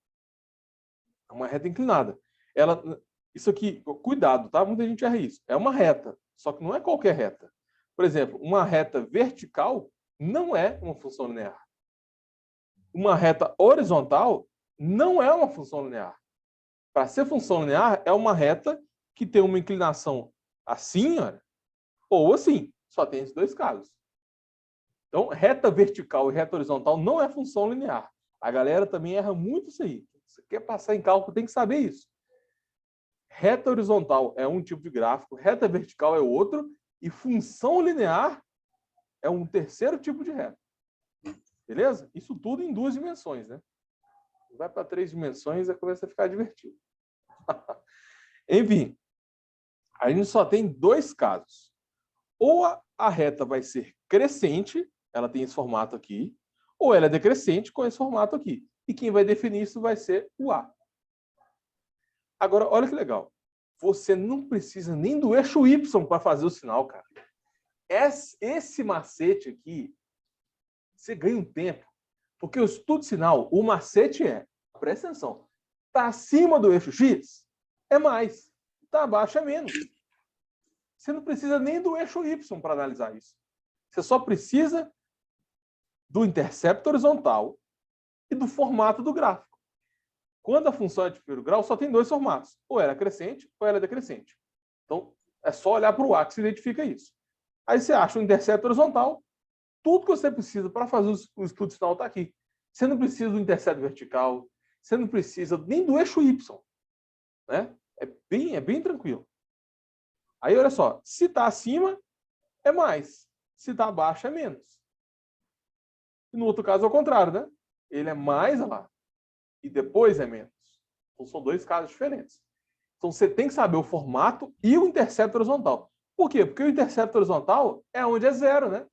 Uma reta inclinada. Isso aqui, cuidado, tá? Muita gente erra isso. É uma reta, só que não é qualquer reta. Por exemplo, uma reta vertical não é uma função linear. Uma reta horizontal não é uma função linear. Para ser função linear, é uma reta que tem uma inclinação assim, olha, ou assim. Só tem esses 2 casos. Então, reta vertical e reta horizontal não é função linear. A galera também erra muito isso aí. Você quer passar em cálculo, tem que saber isso. Reta horizontal é um tipo de gráfico, reta vertical é outro, e função linear é um terceiro tipo de reta. Beleza? Isso tudo em 2 dimensões, né? Vai para 3 dimensões e começa a ficar divertido. Enfim, a gente só tem 2 casos. Ou a reta vai ser crescente, ela tem esse formato aqui, ou ela é decrescente com esse formato aqui. E quem vai definir isso vai ser o A. Agora, olha que legal. Você não precisa nem do eixo Y para fazer o sinal, cara. Esse macete aqui, você ganha um tempo. Porque o estudo de sinal, o macete presta atenção, está acima do eixo X, é mais. Está abaixo, é menos. Você não precisa nem do eixo Y para analisar isso. Você só precisa do intercepto horizontal e do formato do gráfico. Quando a função é de primeiro grau, só tem 2 formatos. Ou ela é crescente ou ela é decrescente. Então, é só olhar para o A que se identifica isso. Aí você acha o intercepto horizontal, tudo que você precisa para fazer o estudo de sinal está aqui. Você não precisa do intercepto vertical, você não precisa nem do eixo Y. Né? É bem tranquilo. Aí, olha só, se está acima, é mais. Se está abaixo, é menos. E no outro caso, é o contrário, né? Ele é mais, olha lá, e depois é menos. Então, são 2 casos diferentes. Então, você tem que saber o formato e o intercepto horizontal. Por quê? Porque o intercepto horizontal é onde é zero, né?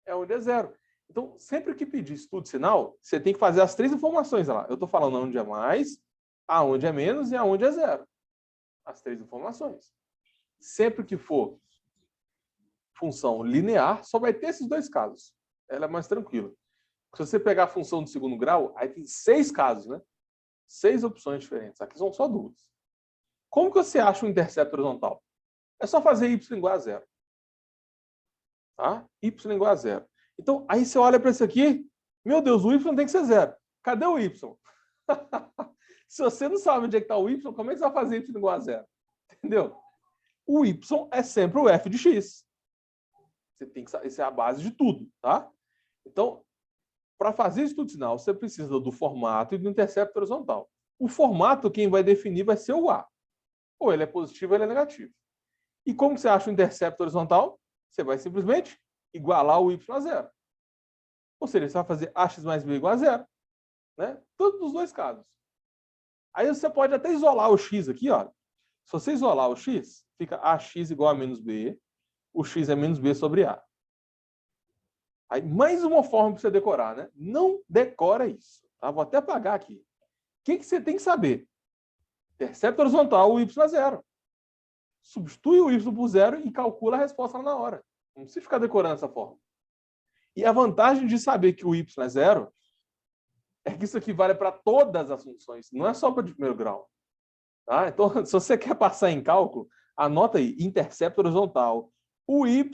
É onde é zero. Então, sempre que pedir estudo de sinal, você tem que fazer as 3 informações. Olha lá. Eu estou falando onde é mais, aonde é menos e aonde é zero. As 3 informações. Sempre que for função linear, só vai ter esses 2 casos. Ela é mais tranquila. Se você pegar a função de segundo grau, aí tem 6 casos, né? 6 opções diferentes. Aqui são só 2. Como que você acha o intercepto horizontal? É só fazer y igual a zero. Tá? Y igual a zero. Então, aí você olha para isso aqui, meu Deus, o y tem que ser zero. Cadê o y? Se você não sabe onde é que está o y, como é que você vai fazer y igual a zero? Entendeu? O y é sempre o f de x. Você tem que saber, essa é a base de tudo, tá? Então, para fazer estudo de sinal, você precisa do formato e do intercepto horizontal. O formato, quem vai definir vai ser o A. Ou ele é positivo ou ele é negativo. E como você acha o intercepto horizontal? Você vai simplesmente igualar o y a zero. Ou seja, você vai fazer ax mais b igual a zero. Né? Todos os dois casos. Aí você pode até isolar o x aqui. Ó. Se você isolar o x, fica ax igual a menos b. O x é menos b sobre a. Aí, mais uma forma para você decorar, né? Não decora isso. Tá? Vou até apagar aqui. O que você tem que saber? Intercepto horizontal, o y é zero. Substitui o y por zero e calcula a resposta lá na hora. Não precisa ficar decorando essa forma. E a vantagem de saber que o y é zero é que isso aqui vale para todas as funções, não é só para de primeiro grau. Tá? Então, se você quer passar em cálculo, anota aí, intercepto horizontal. O y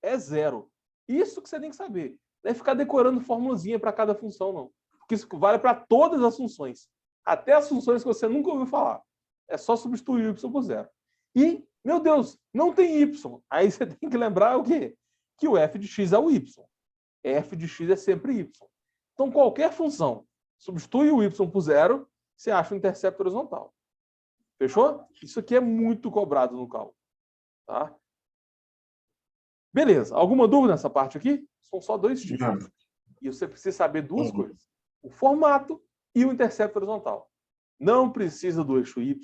é zero. Isso que você tem que saber. Não é ficar decorando formulazinha para cada função, não. Porque isso vale para todas as funções. Até as funções que você nunca ouviu falar. É só substituir o y por zero. E, meu Deus, não tem y. Aí você tem que lembrar o quê? Que o f de x é o y. F de x é sempre y. Então, qualquer função, substitui o y por zero, você acha o intercepto horizontal. Fechou? Isso aqui é muito cobrado no cálculo. Tá? Beleza. Alguma dúvida nessa parte aqui? São só dois tipos. Não. E você precisa saber duas coisas. O formato e o intercepto horizontal. Não precisa do eixo y,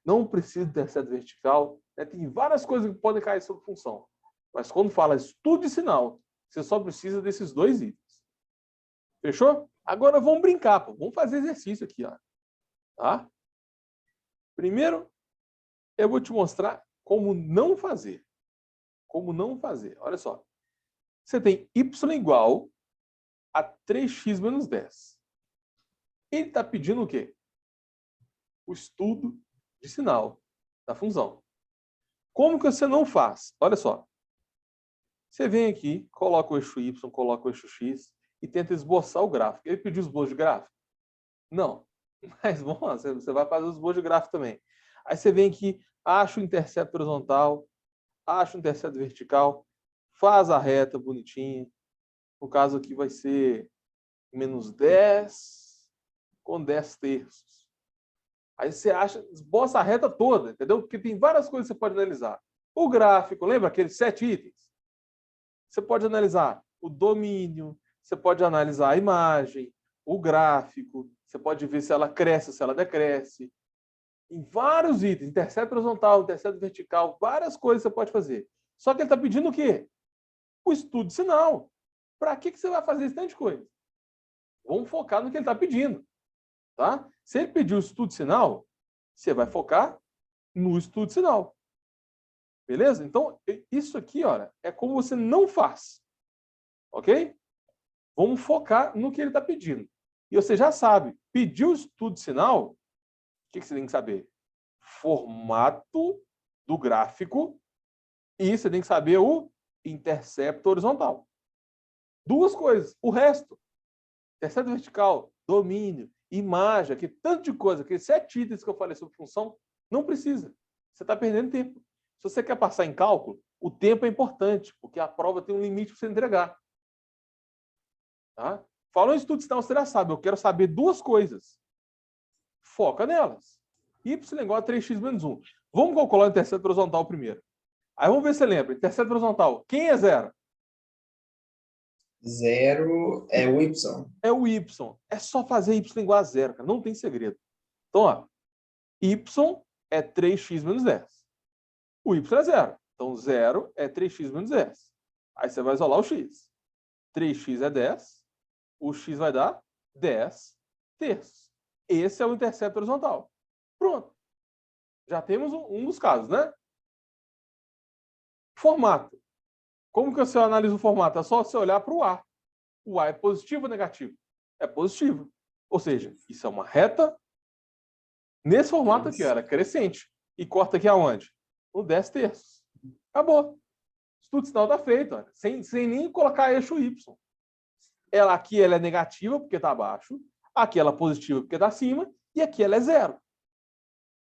não precisa do intercepto vertical. Né? Tem várias coisas que podem cair sobre função. Mas quando fala estudo de sinal, você só precisa desses dois itens. Fechou? Agora vamos brincar, pô. Vamos fazer exercício aqui, ó. Tá? Primeiro, eu vou te mostrar como não fazer. Como não fazer. Olha só. Você tem y igual a 3x menos 10. Ele está pedindo o quê? O estudo de sinal da função. Como que você não faz? Olha só. Você vem aqui, coloca o eixo y, coloca o eixo x e tenta esboçar o gráfico. Ele pediu esboço de gráfico? Não. Mas, bom, você vai fazer o esboço de gráfico também. Aí você vem aqui, acha o intercepto horizontal, acha o intercepto vertical, faz a reta bonitinha. No caso aqui vai ser menos 10 com 10 terços. Aí você acha, esboça a reta toda, entendeu? Porque tem várias coisas que você pode analisar. O gráfico, lembra aqueles 7 itens? Você pode analisar o domínio, você pode analisar a imagem, o gráfico, você pode ver se ela cresce, se ela decresce. Em vários itens, intercepto horizontal, intercepto vertical, várias coisas você pode fazer. Só que ele está pedindo o quê? O estudo de sinal. Para que você vai fazer esse tanto de coisa? Vamos focar no que ele está pedindo. Tá? Se ele pedir o estudo de sinal, você vai focar no estudo de sinal. Beleza? Então, isso aqui, olha, é como você não faz. Ok? Vamos focar no que ele está pedindo. E você já sabe, pediu o estudo de sinal, o que você tem que saber? Formato do gráfico e você tem que saber o intercepto horizontal. Duas coisas. O resto, intercepto vertical, domínio, imagem, aqui, tanto de coisa, aqueles 7 itens que eu falei sobre função, não precisa. Você está perdendo tempo. Se você quer passar em cálculo, o tempo é importante, porque a prova tem um limite para você entregar. Tá? Falou em estudo de sinal, você já sabe. Eu quero saber duas coisas. Foca nelas. Y igual a 3x menos 1. Vamos calcular o intercepto horizontal primeiro. Aí vamos ver se você lembra. Intercepto horizontal. Quem é zero? Zero é o y. É o y. É só fazer y igual a zero, cara. Não tem segredo. Então, ó, y é 3x menos 10. O y é zero. Então, 0 é 3x menos 10. Aí você vai isolar o x. 3x é 10. O x vai dar 10 terços. Esse é o intercepto horizontal. Pronto. Já temos um dos casos, né? Formato. Como que você analisa o formato? É só você olhar para o A. O A é positivo ou negativo? É positivo. Ou seja, isso é uma reta nesse formato aqui, era crescente. E corta aqui aonde? No 10 terços. Acabou. Estudo de sinal está feito, olha, sem nem colocar eixo Y. Aqui ela é negativa porque está abaixo, aqui ela é positiva porque está acima, e aqui ela é zero.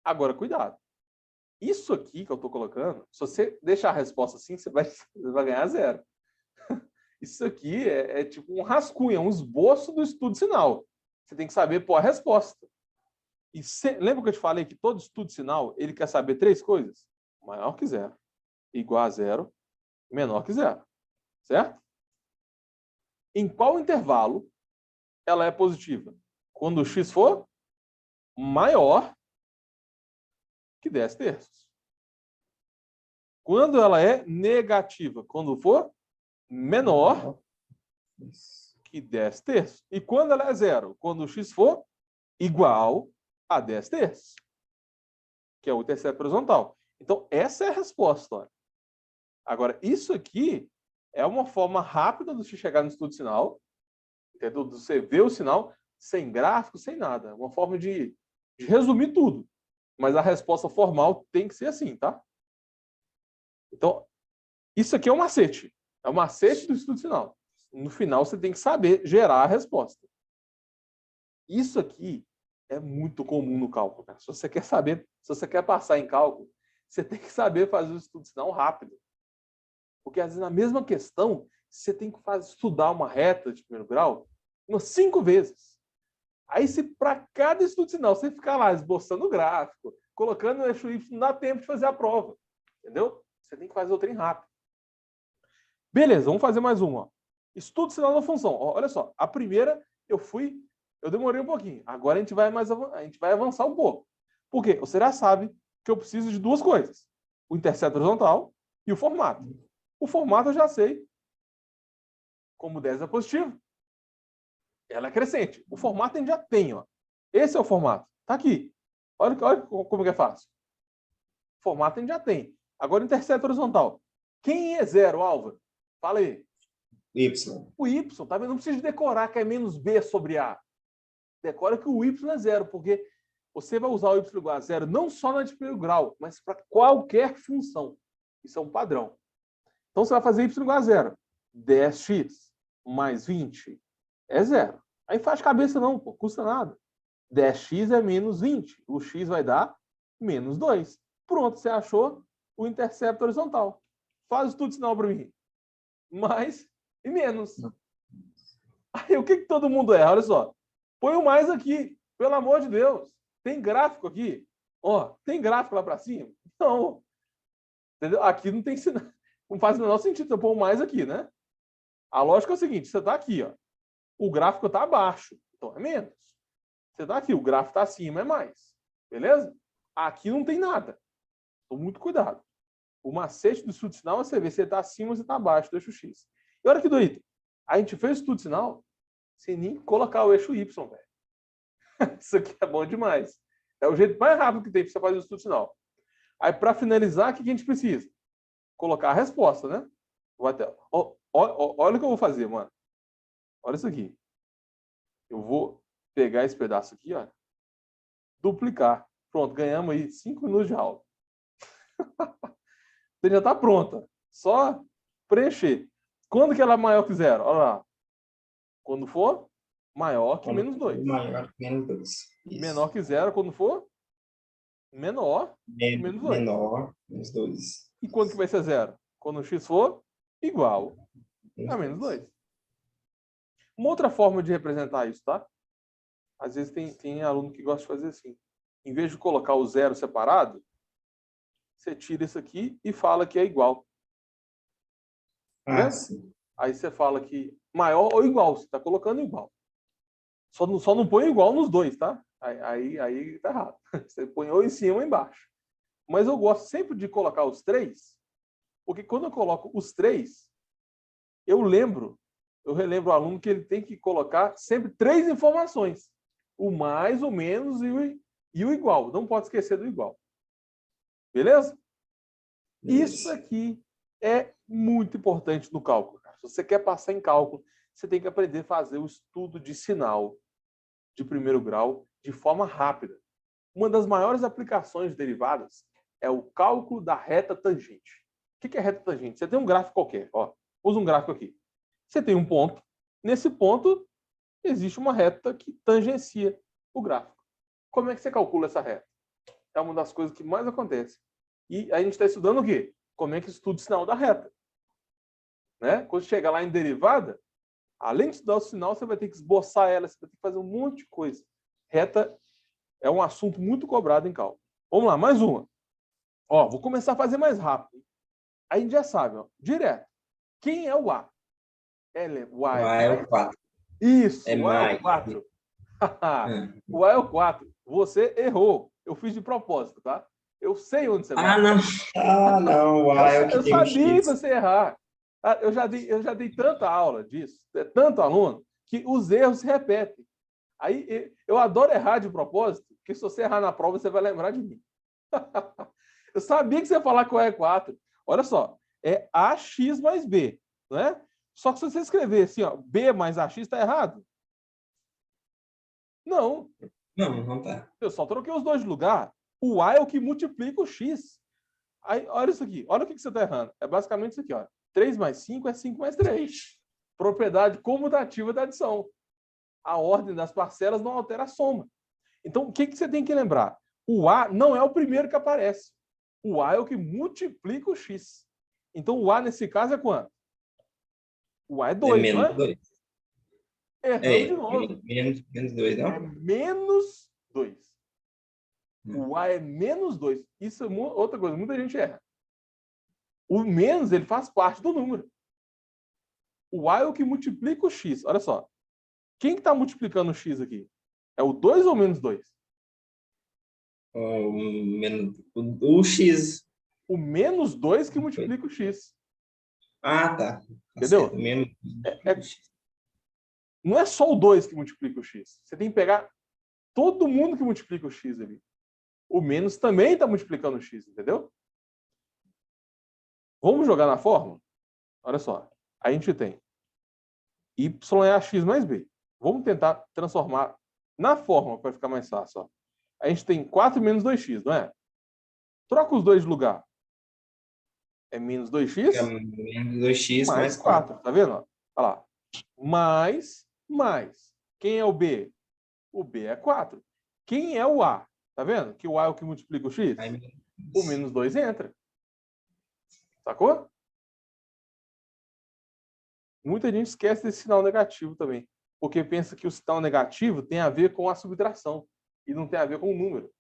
Agora, cuidado. Isso aqui que eu estou colocando, se você deixar a resposta assim, você vai ganhar zero. Isso aqui é tipo um rascunho, é um esboço do estudo de sinal. Você tem que saber pôr a resposta. E lembra que eu te falei que todo estudo de sinal, ele quer saber 3 coisas? Maior que zero. igual a zero, menor que zero. Certo? Em qual intervalo ela é positiva? Quando o x for maior que 10 terços. Quando ela é negativa? Quando for menor que 10 terços. E quando ela é zero? Quando o x for igual a 10 terços. Que é o intercepto horizontal. Então, essa é a resposta. Olha. Agora, isso aqui é uma forma rápida de você chegar no estudo sinal, entendeu? De você ver o sinal sem gráfico, sem nada. Uma forma de resumir tudo. Mas a resposta formal tem que ser assim, tá? Então, isso aqui é um macete. É o macete do estudo sinal. No final, você tem que saber gerar a resposta. Isso aqui é muito comum no cálculo, cara. Se você quer saber, se você quer passar em cálculo, você tem que saber fazer o estudo sinal rápido. Porque, às vezes, na mesma questão, você tem que estudar uma reta de primeiro grau umas 5 vezes. Aí, se para cada estudo sinal você ficar lá esboçando o gráfico, colocando o eixo Y, não dá tempo de fazer a prova. Entendeu? Você tem que fazer o trem rápido. Beleza, vamos fazer mais uma. Ó. Estudo sinal da função. Ó, olha só, a primeira eu demorei um pouquinho. Agora a gente vai avançar um pouco. Por quê? Você já sabe que eu preciso de duas coisas. O intercepto horizontal e o formato. O formato eu já sei. Como 10 é positivo, ela é crescente. O formato a gente já tem. Ó. Esse é o formato. Está aqui. Olha como que é fácil. O formato a gente já tem. Agora, intercepto horizontal. Quem é zero, Álvaro? Fala aí. Y. O Y, tá vendo? Não precisa decorar que é menos B sobre A. Decora que o Y é zero, porque você vai usar o Y igual a zero não só na de primeiro grau, mas para qualquer função. Isso é um padrão. Então, você vai fazer Y igual a zero. 10x mais 20 é zero. Aí faz de cabeça não, pô, custa nada. 10x é menos 20. O x vai dar menos 2. Pronto, você achou o intercepto horizontal. Faz tudo sinal para mim. Mais e menos. Aí o que todo mundo erra? Olha só. Põe o mais aqui. Pelo amor de Deus. Tem gráfico aqui? Ó, tem gráfico lá para cima? Não. Entendeu? Aqui não tem sinal. Não faz o menor sentido você pôr o mais aqui, né? A lógica é o seguinte, você está aqui, ó. O gráfico está abaixo, então é menos. Você está aqui, o gráfico está acima, é mais. Beleza? Aqui não tem nada. Então, muito cuidado. O macete do estudo sinal é você ver se ele está acima ou se está abaixo do eixo X. E olha que doido. A gente fez o estudo sinal sem nem colocar o eixo Y, velho. Isso aqui é bom demais. É o jeito mais rápido que tem para você fazer o estudo sinal. Aí, para finalizar, o que a gente precisa? Colocar a resposta, né? Olha o que eu vou fazer, mano. Olha isso aqui. Eu vou pegar esse pedaço aqui, ó. Duplicar. Pronto, ganhamos aí 5 minutos de aula. Você já está pronta. Só preencher. Quando que ela é maior que zero? Olha lá. Quando for maior que menos 2. Maior que menos 2. Menor que zero quando for menor que menos 2. Menor, menos 2. E quando que vai ser zero? Quando o x for igual a menos 2. Uma outra forma de representar isso, tá? Às vezes tem aluno que gosta de fazer assim. Em vez de colocar o zero separado, você tira isso aqui e fala que é igual. Tá sim. Aí você fala que maior ou igual. Você está colocando igual. Só não põe igual nos dois, tá? Aí tá errado. Você põe ou em cima ou embaixo. Mas eu gosto sempre de colocar os três, porque quando eu coloco os três, eu relembro o aluno que ele tem que colocar sempre 3 informações. O mais, o menos e o igual. Não pode esquecer do igual. Beleza? Isso aqui é muito importante no cálculo. Cara. Se você quer passar em cálculo, você tem que aprender a fazer o estudo de sinal de primeiro grau de forma rápida. Uma das maiores aplicações de derivadas é o cálculo da reta tangente. O que é reta tangente? Você tem um gráfico qualquer. Ó, usa um gráfico aqui. Você tem um ponto. Nesse ponto, existe uma reta que tangencia o gráfico. Como é que você calcula essa reta? É uma das coisas que mais acontece. E a gente está estudando o quê? Como é que estuda o sinal da reta. Né? Quando chegar lá em derivada, além de estudar o sinal, você vai ter que esboçar ela, você vai ter que fazer um monte de coisa. Reta é um assunto muito cobrado em cálculo. Vamos lá, mais uma. Ó, vou começar a fazer mais rápido. Aí a gente já sabe, ó, direto. Quem é o A? O A é o 4. Isso, É o A é mais. o 4. O A é o 4. Você errou. Eu fiz de propósito, tá? Eu sei onde você vai. Não. Não, o A é o que Eu tem o sabia que X. você ia errar. Eu já dei tanta aula disso, tanto aluno, que os erros se repetem. Aí eu adoro errar de propósito, porque se você errar na prova, você vai lembrar de mim. Eu sabia que você ia falar que o A é 4. Olha só, é AX mais B, não é? Só que se você escrever assim, ó, B mais AX, está errado? Não, Não tá. eu só troquei os dois de lugar. O A é o que multiplica o X. Aí, olha isso aqui. Olha o que você está errando. É basicamente isso aqui. Ó. 3 mais 5 é 5 mais 3. Propriedade comutativa da adição. A ordem das parcelas não altera a soma. Então, o que você tem que lembrar? O A não é o primeiro que aparece. O A é o que multiplica o X. Então, o A, nesse caso, é quanto? O A é 2, não menos é? 2. Erramos de novo. Menos 2, É não? menos 2. O A é menos 2. Isso é outra coisa, muita gente erra. O menos, ele faz parte do número. O A é o que multiplica o X. Olha só. Quem que está multiplicando o X aqui? É o 2 ou menos 2? O X. O menos 2 que multiplica o X. Tá. Tá certo. Entendeu? Não é só o 2 que multiplica o X. Você tem que pegar todo mundo que multiplica o X ali. O menos também está multiplicando o X, entendeu? Vamos jogar na fórmula? Olha só. A gente tem y é ax mais b. Vamos tentar transformar na fórmula para ficar mais fácil. Ó. A gente tem 4 menos 2x, não é? Troca os dois de lugar. É menos 2x É menos 2x mais 4. Tá vendo? Olha lá. Mais. Quem é o B? O B é 4. Quem é o A? Tá vendo? Que o A é o que multiplica o X? O menos 2 entra. Sacou? Muita gente esquece desse sinal negativo também. Porque pensa que o sinal negativo tem a ver com a subtração. E não tem a ver com o número.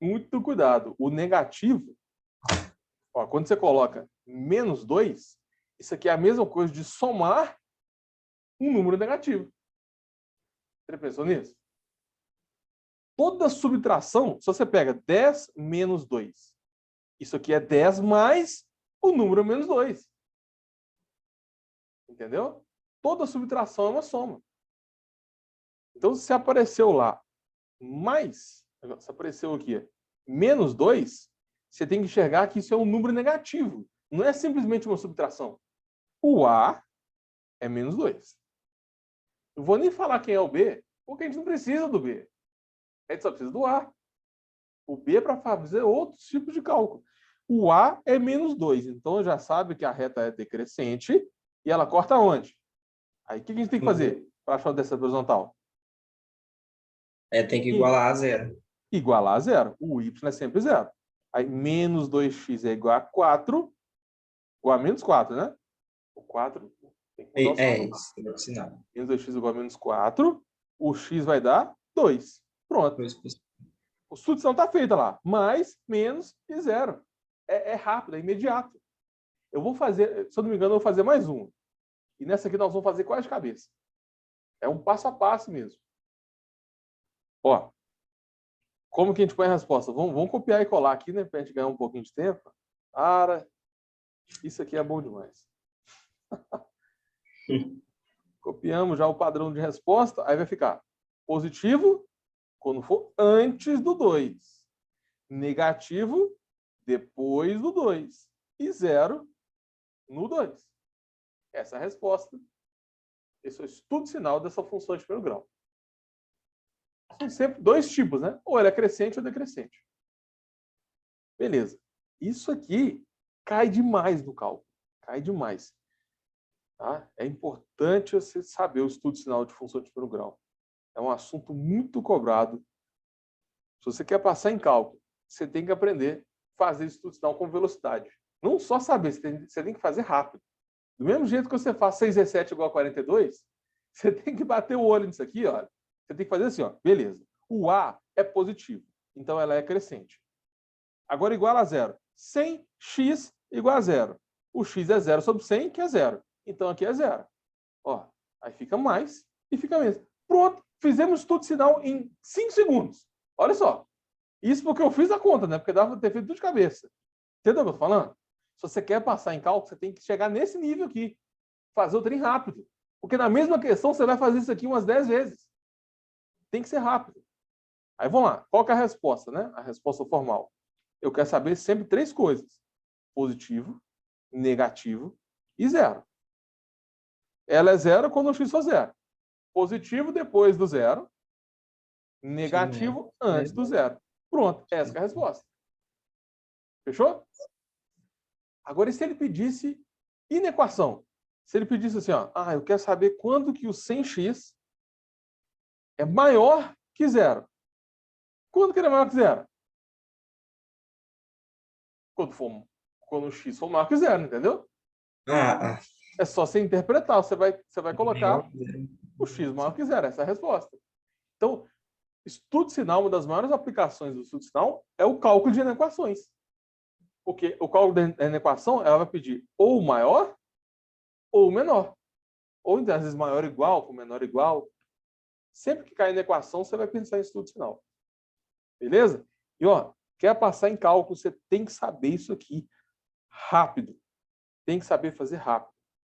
Muito cuidado. O negativo, ó, quando você coloca menos 2, isso aqui é a mesma coisa de somar um número negativo. Você pensou nisso? Toda subtração, se você pega 10 menos 2, isso aqui é 10 mais o número menos 2. Entendeu? Toda subtração é uma soma. Então, se apareceu lá mais, se apareceu aqui menos 2, você tem que enxergar que isso é um número negativo. Não é simplesmente uma subtração. O A é menos 2. Não vou nem falar quem é o B, porque a gente não precisa do B. A gente só precisa do A. O B é para fazer outros tipos de cálculo. O A é menos 2. Então, já sabe que a reta é decrescente e ela corta onde? Aí, o que a gente tem que fazer para achar dessa horizontal? Tem que igualar a zero. Igualar a zero. O y é sempre zero. Aí, menos 2x é igual a 4. Igual a menos 4, né? O 4 tem que mudar o sinal. Menos 2x igual a menos 4. O x vai dar 2. Pronto. O substituição está feita lá. Mais, menos e zero. É rápido, é imediato. Eu vou fazer, se eu não me engano, eu vou fazer mais um. E nessa aqui nós vamos fazer quase de cabeça. É um passo a passo mesmo. Ó, como que a gente põe a resposta? Vamos copiar e colar aqui, né? Para a gente ganhar um pouquinho de tempo. Cara, isso aqui é bom demais. Copiamos já o padrão de resposta. Aí vai ficar positivo quando for antes do 2. Negativo depois do 2. E zero no 2. Essa é a resposta. Esse é o estudo sinal dessa função de primeiro grau. São sempre dois tipos, né? Ou ela é crescente ou decrescente. Beleza. Isso aqui cai demais no cálculo. Cai demais. Tá? É importante você saber o estudo sinal de função de primeiro grau. É um assunto muito cobrado. Se você quer passar em cálculo, você tem que aprender a fazer estudo sinal com velocidade. Não só saber, você tem que fazer rápido. Do mesmo jeito que você faz 6 vezes 7 igual a 42, você tem que bater o olho nisso aqui, ó. Você tem que fazer assim, ó. Beleza. O A é positivo, então ela é crescente. Agora igual a zero. 100x igual a zero. O x é 0 sobre 100, que é zero. Então, aqui é zero. Ó, aí fica mais e fica menos. Pronto, fizemos estudo sinal em 5 segundos. Olha só. Isso porque eu fiz a conta, né? Porque dava para ter feito tudo de cabeça. Entendeu o que eu tô falando? Se você quer passar em cálculo, você tem que chegar nesse nível aqui. Fazer o trem rápido. Porque na mesma questão, você vai fazer isso aqui umas 10 vezes. Tem que ser rápido. Aí vamos lá. Qual que é a resposta, né? A resposta formal. Eu quero saber sempre 3 coisas. Positivo, negativo e zero. Ela é zero quando o x for zero. Positivo depois do zero. Negativo antes do zero. Pronto. Essa é a resposta. Fechou? Agora, e se ele pedisse inequação? Se ele pedisse assim, ó, eu quero saber quando que o 100x é maior que zero. Quando que ele é maior que zero? Quando o x for maior que zero, entendeu? É só você interpretar. Você vai colocar o x maior que zero. Essa é a resposta. Então, estudo sinal, uma das maiores aplicações do estudo sinal é o cálculo de inequações. Porque o cálculo da inequação, ela vai pedir ou maior ou menor. Ou, então, às vezes, maior igual com menor igual. Sempre que cair na equação, você vai pensar em estudo sinal. Beleza? E, ó, quer passar em cálculo, você tem que saber isso aqui rápido. Tem que saber fazer rápido.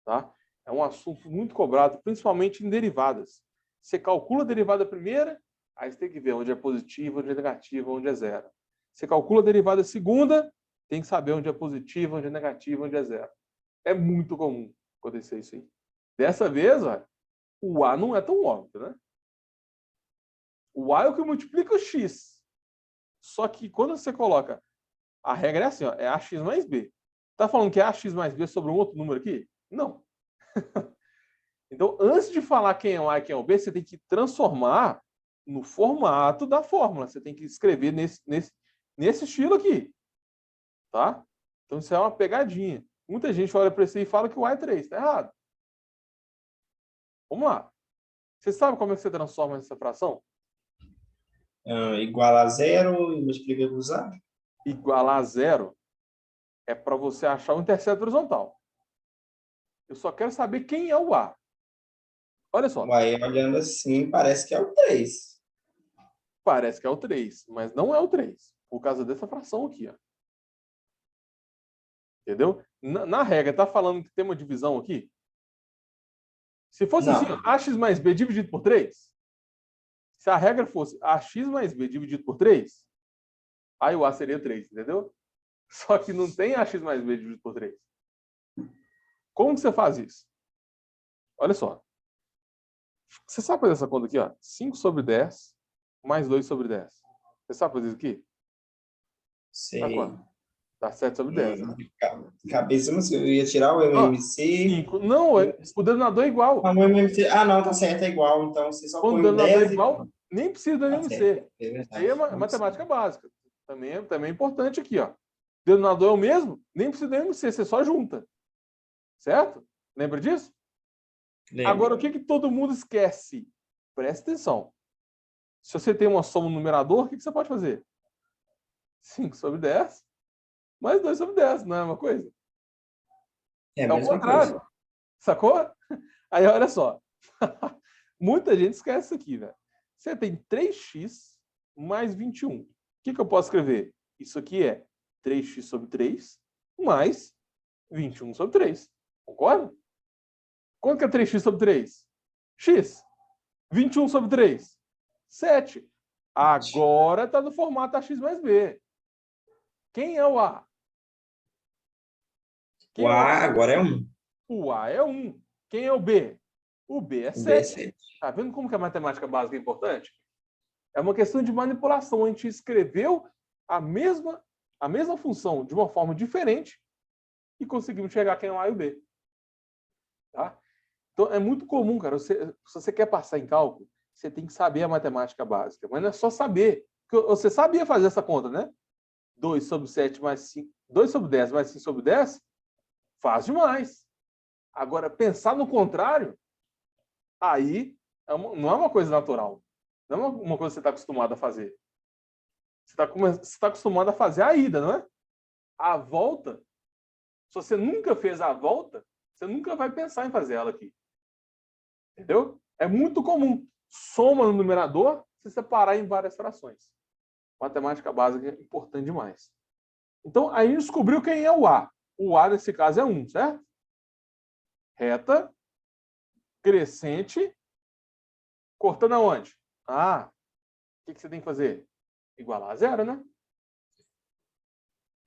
Tá? É um assunto muito cobrado, principalmente em derivadas. Você calcula a derivada primeira, aí você tem que ver onde é positivo, onde é negativo, onde é zero. Você calcula a derivada segunda, tem que saber onde é positivo, onde é negativo, onde é zero. É muito comum acontecer isso aí. Dessa vez, ó, o A não é tão óbvio, né? O A é o que multiplica o X. Só que quando você coloca... A regra é assim, ó, é AX mais B. Tá falando que é AX mais B sobre um outro número aqui? Não. Então, antes de falar quem é o A e quem é o B, você tem que transformar no formato da fórmula. Você tem que escrever nesse estilo aqui. Tá? Então, isso é uma pegadinha. Muita gente olha para isso e fala que o A é 3. Está errado. Vamos lá. Você sabe como é que você transforma essa fração? Igual a zero e multiplica por zero? Igualar a zero é para você achar o intercepto horizontal. Eu só quero saber quem é o A. Olha só. Uai, olhando assim, parece que é o 3. Parece que é o 3, mas não é o 3. Por causa dessa fração aqui. Ó. Entendeu? Na regra, está falando que tem uma divisão aqui? Se fosse assim, AX mais B dividido por 3, se a regra fosse AX mais B dividido por 3, aí o A seria 3, entendeu? Só que não tem AX mais B dividido por 3. Como que você faz isso? Olha só. Você sabe fazer essa conta aqui, ó? 5 sobre 10 mais 2 sobre 10. Você sabe fazer isso aqui? Sei. Dá quanto? Dá 7 sobre 10. Né? Cabeça, eu ia tirar o MMC. 5. Não, o denominador é igual. O MMC. Não, tá certo, é igual. Então, você só Quando põe o o denominador 10 é igual, nem precisa do MMC. É Aí é matemática básica. Também é importante aqui, ó. O denominador é o mesmo, nem precisa do MMC, você só junta. Certo? Lembra disso? Lembra. Agora, o que todo mundo esquece? Presta atenção. Se você tem uma soma no numerador, o que você pode fazer? 5 sobre 10 mais 2 sobre 10, não é uma coisa? É o contrário. Coisa. Sacou? Aí, olha só. Muita gente esquece isso aqui, velho. Você tem 3x mais 21. O que eu posso escrever? Isso aqui é 3x sobre 3 mais 21 sobre 3. Concorda? Quanto que é 3x sobre 3? X. 21 sobre 3? 7. Agora está no formato AX mais B. Quem é o A? O A agora é 1. O A é 1. Quem é o B? O B é 7. Tá vendo como que a matemática básica é importante? É uma questão de manipulação. A gente escreveu a mesma função de uma forma diferente e conseguimos chegar a quem é o A e o B. Tá? Então, é muito comum, cara. Se você quer passar em cálculo, você tem que saber a matemática básica. Mas não é só saber. Você sabia fazer essa conta, né? 2 sobre 7 mais 5... 2 sobre 10 mais 5 sobre 10? Fácil demais. Agora, pensar no contrário, aí não é uma coisa natural. Não é uma coisa que você está acostumado a fazer. Você está acostumado a fazer a ida, não é? A volta, se você nunca fez a volta, você nunca vai pensar em fazer ela aqui. Entendeu? É muito comum. Soma no numerador, se separar em várias frações. Matemática básica é importante demais. Então, aí descobriu quem é o A. O A, nesse caso, é 1, certo? Reta, crescente, cortando aonde? Ah, o que você tem que fazer? Igualar a zero, né?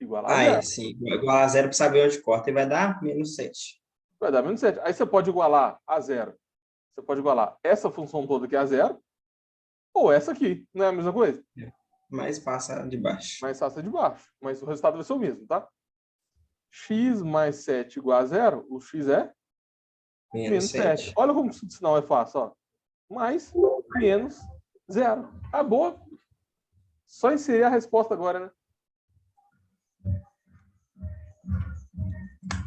Igualar a Ah, é, zero. sim. Igual a zero para saber onde corta e vai dar -7. Vai dar menos 7. Aí você pode igualar a zero. Você pode igualar essa função toda que é a zero, ou essa aqui. Não é a mesma coisa? Mas passa de baixo. Mais fácil de baixo. Mas o resultado vai ser o mesmo, tá? X mais 7 igual a zero, o x é menos 7. -7. Olha como o sinal é fácil, ó. Mais, menos, zero. Acabou. Só inserir a resposta agora, né?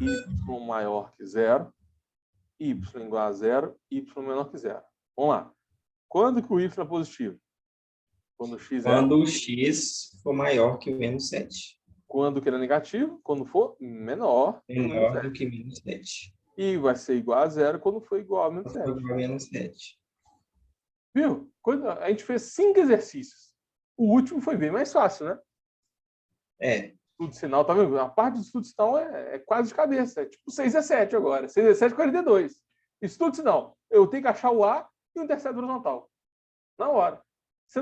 Y maior que zero, Y igual a zero, Y menor que zero. Vamos lá. Quando que o Y é positivo? Quando o X é? Quando o x for maior que -7. Quando que ele é negativo? Quando for menor que o menos Menor do 7. que -7. E vai ser igual a zero quando for igual a menos 7. Quando for igual a -7. Viu? Quando a gente fez 5 exercícios. O último foi bem mais fácil, né? É. Estudo sinal, tá vendo? A parte do estudo sinal é quase de cabeça. É tipo 6 é 7 agora. 6 é 7, 42. Estudo sinal. Eu tenho que achar o A e o intercepto horizontal. Na hora. Você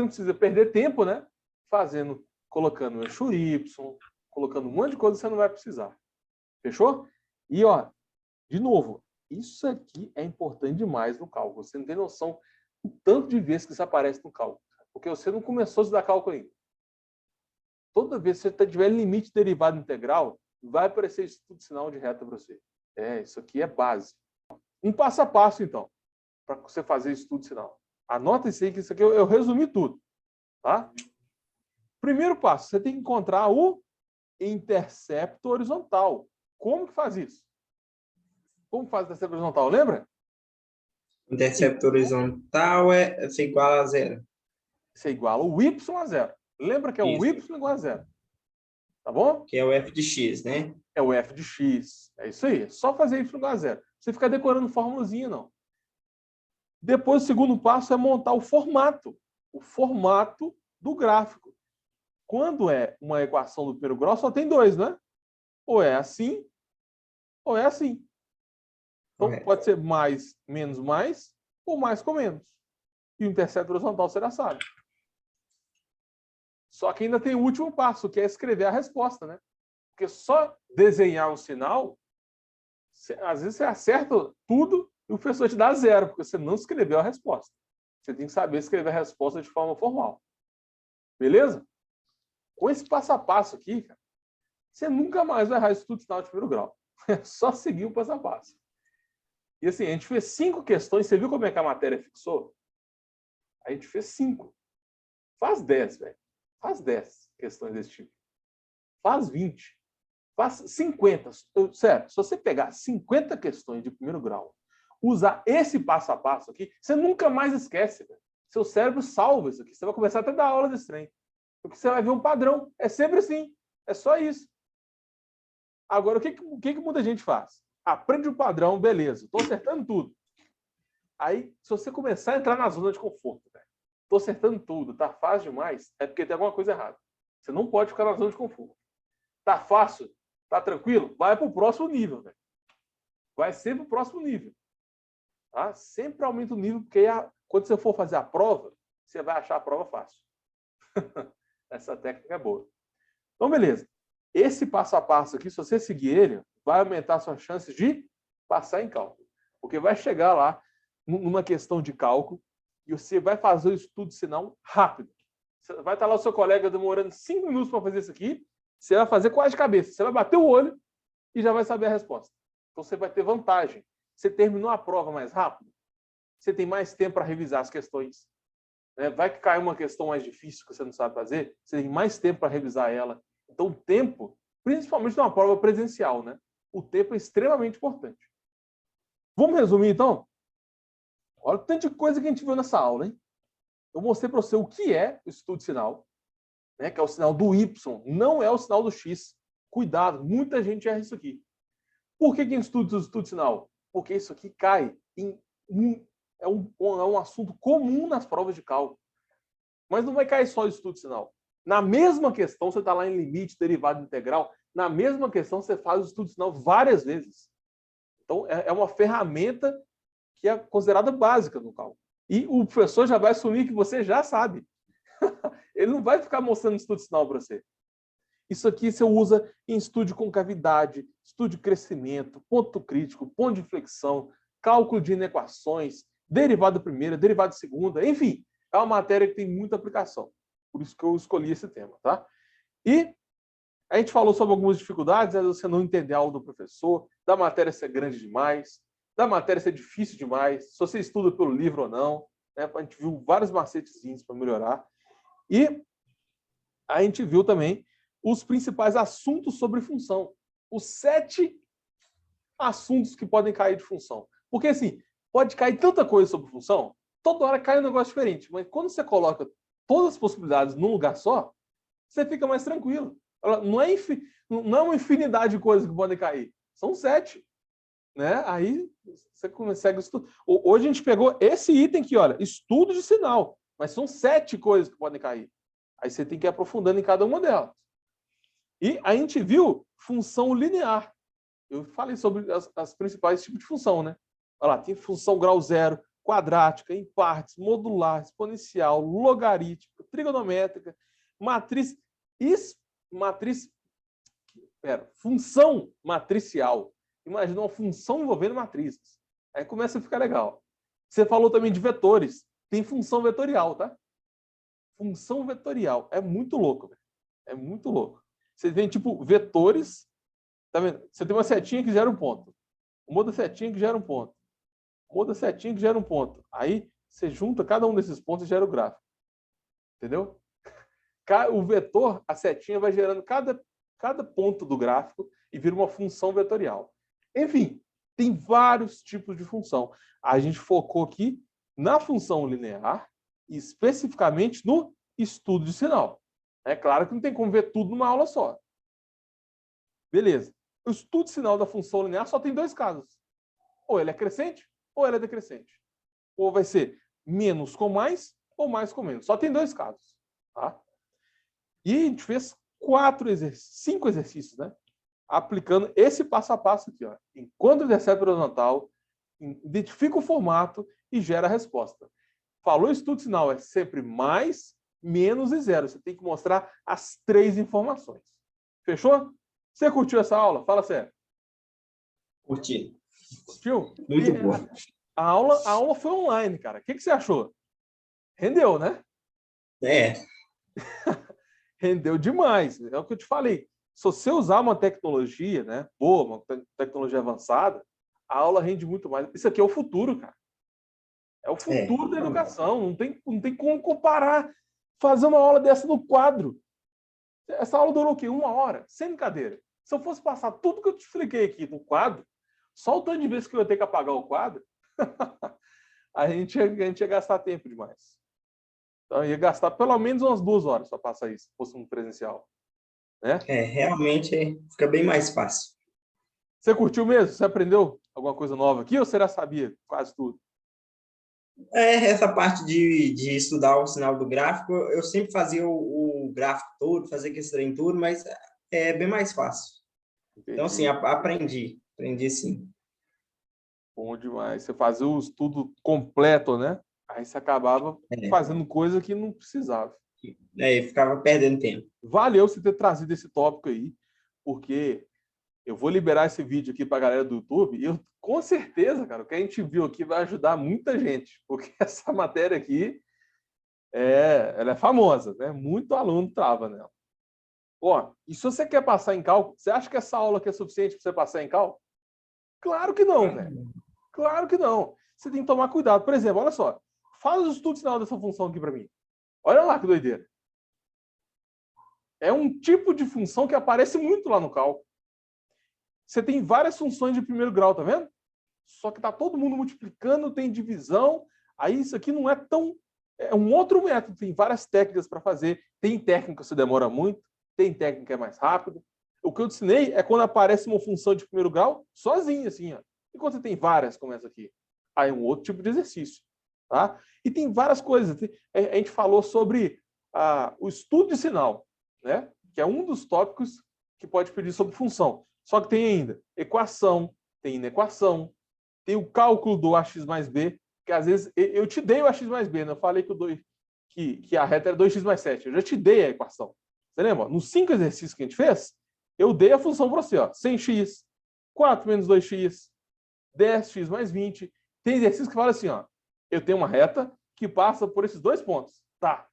não precisa perder tempo, né? Fazendo, colocando o eixo Y, colocando um monte de coisa que você não vai precisar. Fechou? E, ó, de novo, isso aqui é importante demais no cálculo. Você não tem noção do tanto de vezes que isso aparece no cálculo. Porque você não começou a estudar cálculo ainda. Toda vez que você tiver limite derivado integral, vai aparecer estudo sinal de reta para você. Isso aqui é base. Um passo a passo, então, para você fazer estudo sinal. Anota isso aí, que isso aqui eu resumi tudo. Tá? Primeiro passo, você tem que encontrar o intercepto horizontal. Como que faz isso? Como faz o intercepto horizontal? Lembra? Intercepto horizontal é igual a zero. Você iguala o y a zero. Lembra que é o Isso. y igual a zero. Tá bom? Que é o f de x, né? É o f de x. É isso aí. É só fazer y igual a zero. Você fica decorando formulazinha, não. Depois, o segundo passo é montar o formato. O formato do gráfico. Quando é uma equação do primeiro grau, só tem dois, né? Ou é assim, ou é assim. Então, Correto. pode ser mais, menos, mais, ou mais com menos. E o intercepto horizontal será sábio. Só que ainda tem o último passo, que é escrever a resposta, né? Porque só desenhar um sinal, às vezes você acerta tudo e o professor te dá zero, porque você não escreveu a resposta. Você tem que saber escrever a resposta de forma formal. Beleza? Com esse passo a passo aqui, cara, você nunca mais vai errar estudo sinal de primeiro grau. É só seguir o passo a passo. E assim, a gente fez 5 questões. Você viu como é que a matéria fixou? A gente fez 5. Faz 10, velho. Faz 10 questões desse tipo. Faz 20. Faz 50. Sério, se você pegar 50 questões de primeiro grau, usar esse passo a passo aqui, você nunca mais esquece, velho. Seu cérebro salva isso aqui. Você vai começar até a dar aula desse trem. Porque você vai ver um padrão. É sempre assim. É só isso. Agora, o que muita gente faz? Aprende o padrão, beleza. Estou acertando tudo. Aí, se você começar a entrar na zona de conforto, velho, estou acertando tudo, tá fácil demais, é porque tem alguma coisa errada. Você não pode ficar na zona de conforto. Tá fácil? Tá tranquilo? Vai para o próximo nível, velho. Vai sempre para o próximo nível. Tá? Sempre aumenta o nível, porque aí, quando você for fazer a prova, você vai achar a prova fácil. Essa técnica é boa. Então, beleza. Esse passo a passo aqui, se você seguir ele, vai aumentar suas chances de passar em cálculo. Porque vai chegar lá numa questão de cálculo e você vai fazer o estudo sinal rápido. Vai estar lá o seu colega demorando 5 minutos para fazer isso aqui, você vai fazer quase de cabeça. Você vai bater o olho e já vai saber a resposta. Então você vai ter vantagem. Você terminou a prova mais rápido, você tem mais tempo para revisar as questões. Vai que cai uma questão mais difícil que você não sabe fazer, você tem mais tempo para revisar ela. Então, o tempo, principalmente numa prova presencial, né? O tempo é extremamente importante. Vamos resumir, então? Olha o tanto de coisa que a gente viu nessa aula, hein? Eu mostrei para você o que é o estudo sinal. né, que é o sinal do Y, não é o sinal do X. Cuidado, muita gente erra isso aqui. Por que estuda sinal? Porque isso aqui cai em é um assunto comum nas provas de cálculo. Mas não vai cair só o estudo sinal. Na mesma questão, você está lá em limite, derivada integral, na mesma questão você faz o estudo sinal várias vezes. Então, é uma ferramenta que é considerada básica no cálculo. E o professor já vai assumir que você já sabe. Ele não vai ficar mostrando estudo sinal para você. Isso aqui você usa em estudo de concavidade, estudo de crescimento, ponto crítico, ponto de inflexão, cálculo de inequações, derivada primeira, derivada segunda, enfim, é uma matéria que tem muita aplicação. Por isso que eu escolhi esse tema, tá? E a gente falou sobre algumas dificuldades, né, você não entender a aula do professor, da matéria ser grande demais, da matéria ser difícil demais, se você estuda pelo livro ou não, né? A gente viu vários macetezinhos para melhorar. E a gente viu também os principais assuntos sobre função. Os 7 assuntos que podem cair de função. Porque, assim, pode cair tanta coisa sobre função, toda hora cai um negócio diferente. Mas quando você coloca todas as possibilidades num lugar só, você fica mais tranquilo. Não é uma infinidade de coisas que podem cair. São 7. Né? Aí você consegue estudar. Hoje a gente pegou esse item aqui, olha, estudo de sinal. Mas são 7 coisas que podem cair. Aí você tem que ir aprofundando em cada uma delas. E a gente viu função linear. Eu falei sobre as principais tipos de função, né? Olha lá, tem função grau zero, quadrática, em partes, modular, exponencial, logarítmica, trigonométrica, função matricial. Imagina uma função envolvendo matrizes. Aí começa a ficar legal. Você falou também de vetores. Tem função vetorial, tá? Função vetorial. É muito louco, velho. É muito louco. Você tem, tipo, vetores. Tá vendo? Você tem uma setinha que gera um ponto. Uma outra setinha que gera um ponto. Uma outra setinha que gera um ponto. Aí você junta cada um desses pontos e gera o gráfico. Entendeu? O vetor, a setinha vai gerando cada ponto do gráfico e vira uma função vetorial. Enfim, tem vários tipos de função. A gente focou aqui na função linear e especificamente no estudo de sinal. É claro que não tem como ver tudo numa aula só. Beleza. O estudo de sinal da função linear só tem 2 casos. Ou ele é crescente, ou ele é decrescente. Ou vai ser menos com mais, ou mais com menos. Só tem 2 casos. Tá? E a gente fez 5 exercícios, né? Aplicando esse passo a passo aqui. Ó. Enquanto intercepta horizontal, identifica o formato e gera a resposta. Falou estudo de sinal, é sempre mais, menos e zero. Você tem que mostrar as 3 informações. Fechou? Você curtiu essa aula? Fala sério. Curti. Curtiu? Muito bom. A aula foi online, cara. O que você achou? Rendeu, né? É. Rendeu demais. É o que eu te falei. Se você usar uma tecnologia, né, boa, uma tecnologia avançada, a aula rende muito mais. Isso aqui é o futuro, cara. É o futuro da educação. Não tem como comparar. Fazer uma aula dessa no quadro. Essa aula durou o quê? 1 hora, sem brincadeira. Se eu fosse passar tudo que eu te expliquei aqui no quadro, só o tanto de vezes que eu ia ter que apagar o quadro, a gente ia gastar tempo demais. Então, ia gastar pelo menos umas 2 horas para passar isso, se fosse um presencial. Né? Realmente fica bem mais fácil. Você curtiu mesmo? Você aprendeu alguma coisa nova aqui ou você já sabia quase tudo? Essa parte de estudar o sinal do gráfico, eu sempre fazia o gráfico todo, fazia aquele trem todo, mas é bem mais fácil. Entendi. Então, assim, aprendi sim. Bom demais. Você fazia o estudo completo, né? Aí você acabava fazendo coisa que não precisava. Ficava perdendo tempo. Valeu você ter trazido esse tópico aí, porque eu vou liberar esse vídeo aqui para a galera do YouTube e eu, com certeza, cara, o que a gente viu aqui vai ajudar muita gente, porque essa matéria aqui ela é famosa, né? Muito aluno trava nela. Ó, e se você quer passar em cálculo, você acha que essa aula aqui é suficiente para você passar em cálculo? Claro que não, velho. Claro que não. Você tem que tomar cuidado. Por exemplo, olha só. Faz o estudo sinal dessa função aqui para mim. Olha lá que doideira. É um tipo de função que aparece muito lá no cálculo. Você tem várias funções de primeiro grau, tá vendo? Só que tá todo mundo multiplicando, tem divisão. Aí isso aqui não é tão É um outro método, tem várias técnicas para fazer. Tem técnica que você demora muito, tem técnica que é mais rápida. O que eu te ensinei é quando aparece uma função de primeiro grau sozinha, assim, ó. Enquanto você tem várias, como essa aqui. Aí é um outro tipo de exercício. Tá? E tem várias coisas. A gente falou sobre o estudo de sinal, né? Que é um dos tópicos que pode pedir sobre função. Só que tem ainda equação, tem inequação, tem o cálculo do ax mais b, que às vezes eu te dei o ax mais b, né? Eu falei que a reta era 2x mais 7. Eu já te dei a equação. Você lembra? Nos 5 exercícios que a gente fez, eu dei a função para você, ó, 100x, 4 menos 2x, 10x mais 20. Tem exercício que fala assim, ó, eu tenho uma reta que passa por esses 2 pontos. Tá.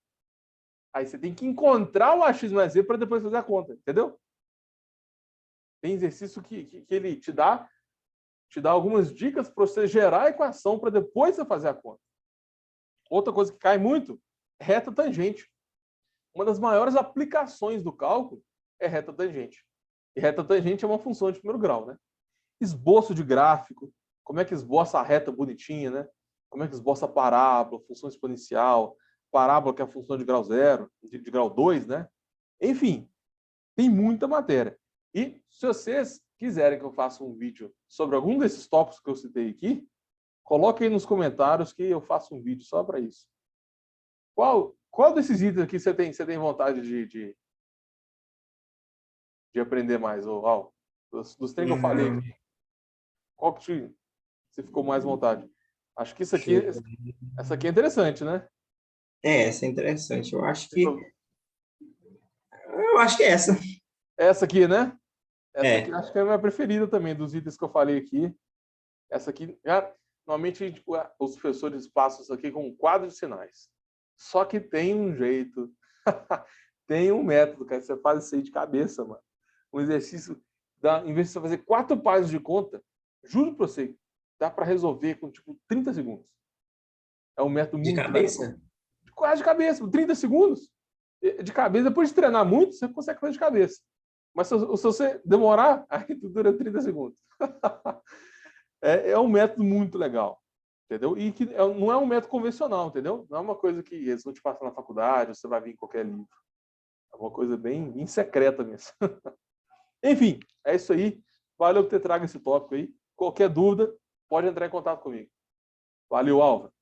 Aí você tem que encontrar o ax mais b para depois fazer a conta, entendeu? Tem exercício que ele te dá algumas dicas para você gerar a equação para depois você fazer a conta. Outra coisa que cai muito é reta tangente. Uma das maiores aplicações do cálculo é reta tangente. E reta tangente é uma função de primeiro grau, né? Esboço de gráfico, como é que esboça a reta bonitinha, né? Como é que esboça a parábola, função exponencial, parábola que é a função de grau 0, de grau 2, né? Enfim, tem muita matéria. E se vocês quiserem que eu faça um vídeo sobre algum desses tópicos que eu citei aqui, coloque aí nos comentários que eu faço um vídeo só para isso. Qual desses itens aqui você tem vontade de aprender mais, Al? Dos trem que eu falei aqui, qual que você ficou mais vontade? Acho que essa aqui é interessante, né? Essa é interessante. Eu acho que é essa. Essa aqui, né? Essa aqui É. acho que é a minha preferida também, dos itens que eu falei aqui. Essa aqui, normalmente os professores passam isso aqui com um quadro de sinais. Só que tem um jeito, tem um método, cara. Você faz isso aí de cabeça, mano. Um exercício, em vez de você fazer 4 páginas de conta, juro pra você, dá para resolver com tipo 30 segundos. É um método De muito legal. cabeça? Quase de cabeça, 30 segundos. De cabeça, depois de treinar muito, você consegue fazer de cabeça. Mas se você demorar, aí dura 30 segundos. É um método muito legal, entendeu? E que não é um método convencional, entendeu? Não é uma coisa que eles vão te passar na faculdade, ou você vai vir em qualquer livro. É uma coisa bem secreta mesmo. Enfim, é isso aí. Valeu por ter trago esse tópico aí. Qualquer dúvida, pode entrar em contato comigo. Valeu, Álvaro.